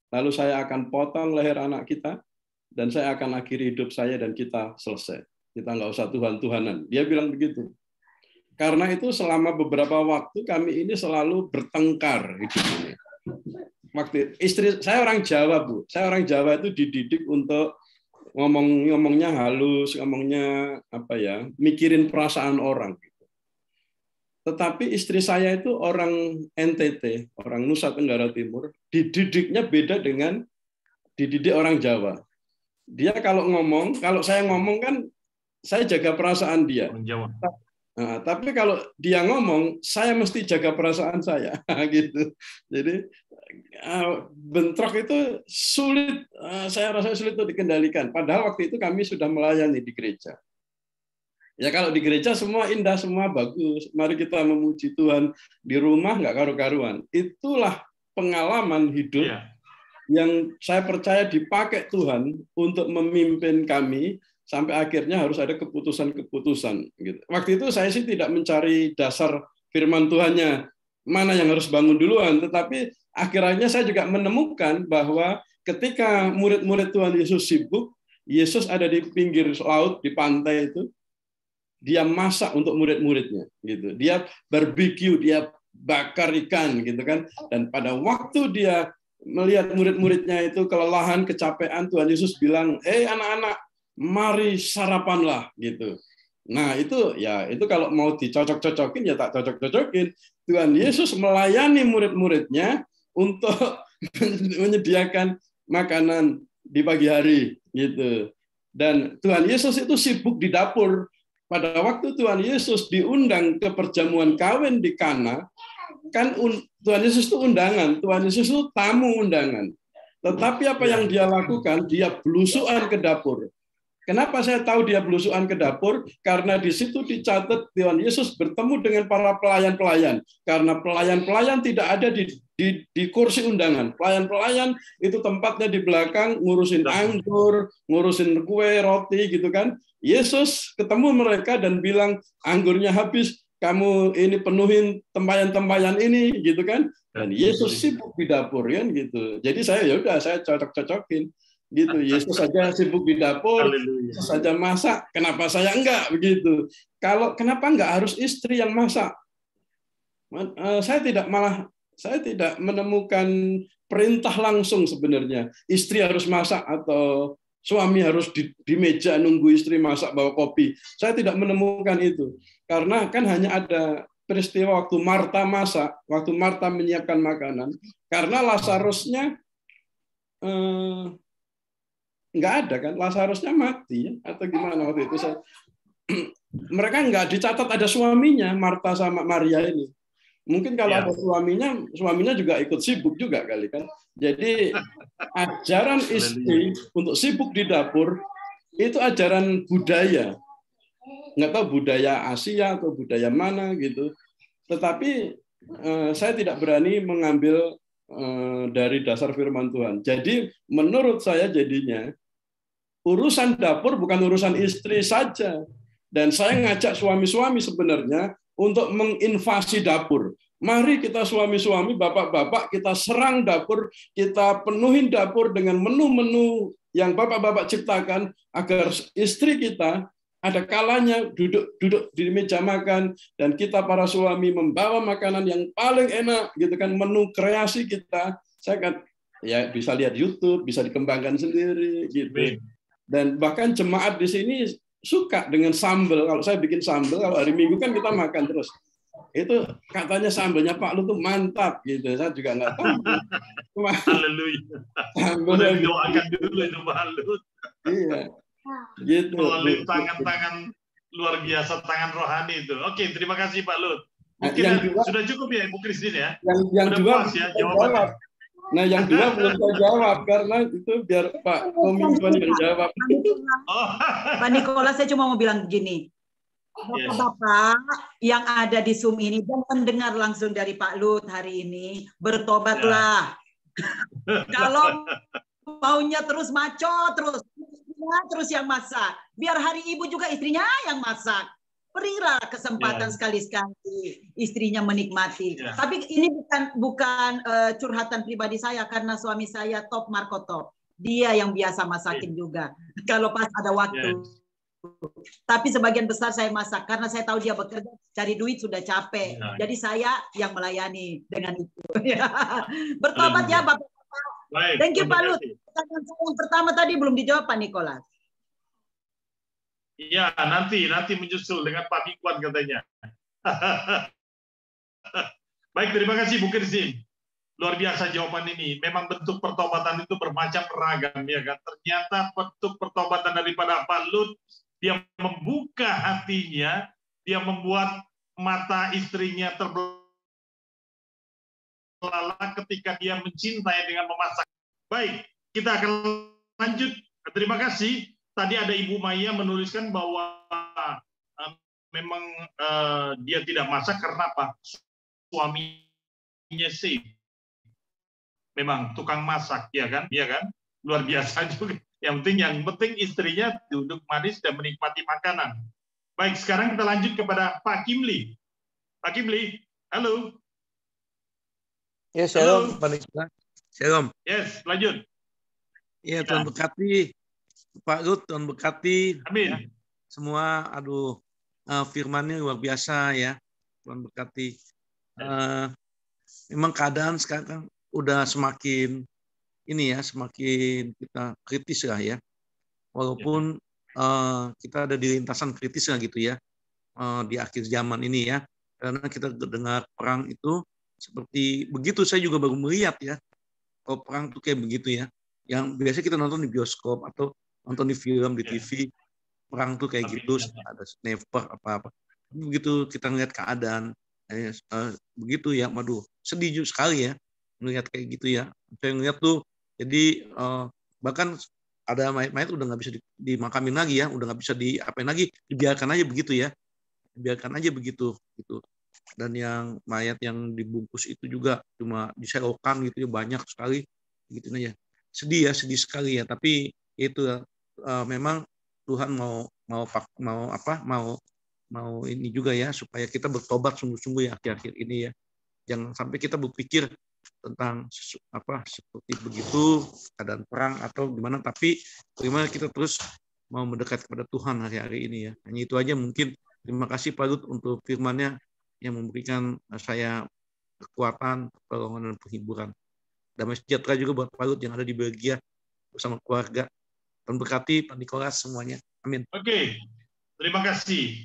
lalu saya akan potong leher anak kita, dan saya akan akhiri hidup saya, dan kita selesai. Kita nggak usah Tuhan-Tuhanan. Dia bilang begitu. Karena itu selama beberapa waktu kami ini selalu bertengkar hidup ini. Istri saya orang Jawa, Bu. Saya orang Jawa itu dididik untuk ngomongnya halus, ngomongnya apa ya, mikirin perasaan orang. Tetapi istri saya itu orang NTT, orang Nusa Tenggara Timur, dididiknya beda dengan dididik orang Jawa. Dia kalau saya ngomong kan, saya jaga perasaan dia. Nah, tapi kalau dia ngomong, saya mesti jaga perasaan saya, gitu. Jadi bentrok itu sulit, saya rasa sulit untuk dikendalikan. Padahal waktu itu kami sudah melayani di gereja. Ya kalau di gereja semua indah, semua bagus. Mari kita memuji Tuhan. Di rumah nggak karu-karuan. Itulah pengalaman hidup yang saya percaya dipakai Tuhan untuk memimpin kami sampai akhirnya harus ada keputusan-keputusan. Gitu. Waktu itu saya sih tidak mencari dasar firman Tuhannya mana yang harus bangun duluan, tetapi akhirnya saya juga menemukan bahwa ketika murid-murid Tuhan Yesus sibuk, Yesus ada di pinggir laut, di pantai itu. Dia masak untuk murid-muridnya, gitu. Dia barbeque, dia bakar ikan, gitu kan. Dan pada waktu dia melihat murid-muridnya itu kelelahan, kecapean, Tuhan Yesus bilang, anak-anak, mari sarapanlah, gitu. Nah itu kalau mau dicocok-cocokin ya tak cocok-cocokin. Tuhan Yesus melayani murid-muridnya untuk menyediakan makanan di pagi hari, gitu. Dan Tuhan Yesus itu sibuk di dapur. Pada waktu Tuhan Yesus diundang ke perjamuan kawin di Kana, kan Tuhan Yesus itu undangan, Tuhan Yesus itu tamu undangan. Tetapi apa yang dia lakukan? Dia belusukan ke dapur. Kenapa saya tahu dia belusukan ke dapur? Karena di situ dicatat Tuhan Yesus bertemu dengan para pelayan-pelayan. Karena pelayan-pelayan tidak ada di kursi undangan. Pelayan-pelayan itu tempatnya di belakang, ngurusin anggur, ngurusin kue, roti, gitu kan. Yesus ketemu mereka dan bilang, anggurnya habis, kamu ini penuhin tempayan-tempayan ini, gitu kan. Dan Yesus sibuk di dapur, kan gitu. Jadi saya cocok-cocokin. Gitu. Yesus saja sibuk di dapur, Yesus saja masak, kenapa saya enggak begitu? Kenapa enggak harus istri yang masak? Saya tidak menemukan perintah langsung sebenarnya. Istri harus masak atau suami harus di meja nunggu istri masak bawa kopi. Saya tidak menemukan itu. Karena kan hanya ada peristiwa waktu Marta masak, waktu Marta menyiapkan makanan. Karena Lazarusnya nggak ada kan, Lazarusnya mati atau gimana waktu itu. Mereka nggak dicatat ada suaminya, Marta sama Maria ini. Mungkin kalau ada suaminya juga ikut sibuk juga kali kan. Jadi ajaran istri untuk sibuk di dapur itu ajaran budaya. Nggak tahu budaya Asia atau budaya mana gitu. Tetapi saya tidak berani mengambil dari dasar firman Tuhan. Jadi menurut saya jadinya urusan dapur bukan urusan istri saja. Dan saya ngajak suami-suami sebenarnya untuk menginvasi dapur. Mari kita suami-suami, bapak-bapak, kita serang dapur, kita penuhin dapur dengan menu-menu yang bapak-bapak ciptakan agar istri kita ada kalanya duduk di meja makan dan kita para suami membawa makanan yang paling enak gitu kan, menu kreasi kita. Saya kan ya bisa lihat YouTube, bisa dikembangkan sendiri gitu. Dan bahkan jemaat di sini suka dengan sambal. Kalau saya bikin sambal, kalau hari Minggu kan kita makan terus. Itu katanya sambalnya Pak Lut tuh mantap gitu. Saya juga nggak tahu. Haleluya. Udah didoakan dulu itu Pak Lut. Iya. Gitu. Melalui tangan-tangan luar biasa, tangan rohani itu. Oke, terima kasih Pak Lut. Mungkin sudah cukup ya Ibu Christine ya. Yang dua ya jawabannya. Nah, yang dua belum saya jawab karena itu biar Pak Kominfo yang jawab. Pak Nikola, saya cuma mau bilang begini. Bapak-bapak yang ada di Zoom ini dan mendengar langsung dari Pak Lut hari ini, bertobatlah. Kalau maunya terus maco, terus yang masak. Biar hari Ibu juga istrinya yang masak. Berilah kesempatan sekali-sekali istrinya menikmati. Tapi ini bukan curhatan pribadi saya karena suami saya top Marco top. Dia yang biasa masakin juga. Kalau pas ada waktu. Tapi sebagian besar saya masak karena saya tahu dia bekerja cari duit sudah capek. Jadi saya yang melayani dengan itu. Bertobat ya Bapak-bapak. Thank you Pak Lut. Pertanyaan saya yang pertama tadi belum dijawab Pak Nikolas. Iya, nanti menyusul dengan Pak Mingguan katanya. Baik, terima kasih Bu Christine. Luar biasa jawaban ini. Memang bentuk pertobatan itu bermacam ragam ya kan. Ternyata bentuk pertobatan daripada Pak Lut, dia membuka hatinya, dia membuat mata istrinya terbelalak ketika dia mencintai dengan memasak. Baik, kita akan lanjut. Terima kasih. Tadi ada Ibu Maya menuliskan bahwa memang dia tidak masak karena apa? Suaminya sih memang tukang masak, ya kan? Luar biasa juga. Yang penting istrinya duduk manis dan menikmati makanan. Baik, sekarang kita lanjut kepada Pak Kimli. Pak Kimli, halo. Ya, shalom, Pak Nikola. Shalom. Yes, lanjut. Iya, Tuhan berkati. Pak Lut, Tuhan berkati. Amin. Ya. Semua, firman-Nya luar biasa ya. Tuhan berkati. Memang keadaan sekarang udah semakin kita kritis lah ya. Walaupun kita ada di lintasan kritis lah gitu ya. Di akhir zaman ini ya. Karena kita dengar perang itu seperti begitu. Saya juga baru melihat ya. Kalau perang itu kayak begitu ya. Yang biasa kita nonton di bioskop atau nonton di film, di TV, perang tuh kayak gitu, ada sniper apa-apa. Begitu kita ngeliat keadaan, begitu ya, waduh, sedih sekali ya, melihat kayak gitu ya. Saya ngeliat tuh, jadi bahkan ada mayat-mayat udah nggak bisa dimakamin lagi ya, udah nggak bisa diapain lagi, dibiarkan aja begitu ya, biarkan aja begitu, gitu. Dan yang mayat yang dibungkus itu juga cuma diselokan gitu ya, banyak sekali, gitu aja. Sedih sekali ya, tapi itu memang Tuhan mau ini juga ya supaya kita bertobat sungguh-sungguh ya akhir-akhir ini ya. Jangan sampai kita berpikir tentang seperti begitu keadaan perang atau gimana, tapi bagaimana kita terus mau mendekat kepada Tuhan hari-hari ini ya. Hanya itu aja mungkin. Terima kasih Pak Lut untuk firman-Nya yang memberikan saya kekuatan, pertolongan dan penghiburan. Damai sejahtera juga buat Pak Lut yang ada di Belgia bersama keluarga. Dan berkati Pak Nikolas semuanya. Amin. Oke. Terima kasih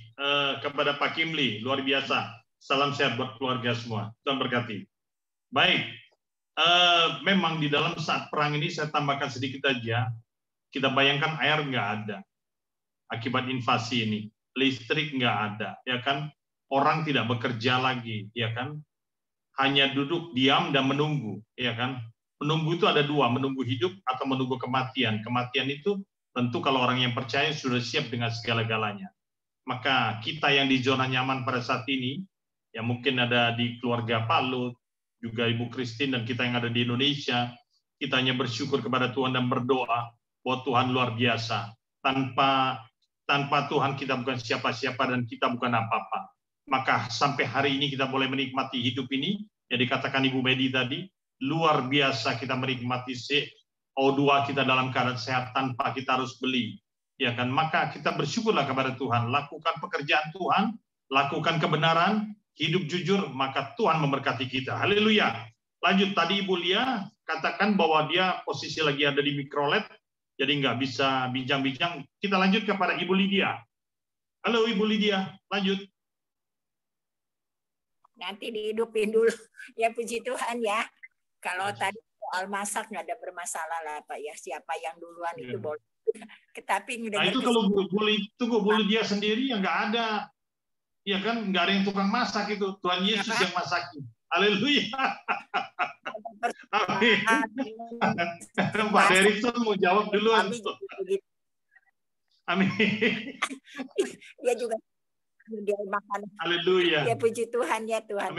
kepada Pak Kimli, luar biasa. Salam sehat buat keluarga semua. Tuhan berkati. Baik. Memang di dalam saat perang ini saya tambahkan sedikit aja. Kita bayangkan air nggak ada akibat invasi ini, listrik nggak ada, ya kan? Orang tidak bekerja lagi, ya kan? Hanya duduk diam dan menunggu, ya kan? Menunggu itu ada dua, menunggu hidup atau menunggu kematian. Kematian itu tentu kalau orang yang percaya sudah siap dengan segala-galanya. Maka kita yang di zona nyaman pada saat ini, yang mungkin ada di keluarga Pak Lut, juga Ibu Christine dan kita yang ada di Indonesia, kita hanya bersyukur kepada Tuhan dan berdoa bahwa Tuhan luar biasa. Tanpa Tuhan kita bukan siapa-siapa dan kita bukan apa-apa. Maka sampai hari ini kita boleh menikmati hidup ini, yang dikatakan Ibu Medi tadi, luar biasa kita menikmati O2 kita dalam keadaan sehat tanpa kita harus beli. Ya kan? Maka kita bersyukurlah kepada Tuhan, lakukan pekerjaan Tuhan, lakukan kebenaran, hidup jujur, maka Tuhan memberkati kita. Haleluya. Lanjut, tadi Ibu Lia katakan bahwa dia posisi lagi ada di mikrolet, jadi nggak bisa bincang-bincang. Kita lanjut kepada Ibu Lydia. Halo Ibu Lydia, lanjut. Nanti dihidupin dulu. Ya puji Tuhan ya. Kalau tadi soal masak nggak ada bermasalah lah Pak ya. Siapa yang duluan itu boleh. Tapi nah itu kalau Bu Lydia sendiri yang nggak ada. Ya kan, nggak ada yang tukang masak itu. Tuhan Yesus yang masakin. Haleluya. Amin. Pak Derikson mau jawab duluan. Amin. Dia juga dia makan. Haleluya. Ya puji Tuhan ya Tuhan.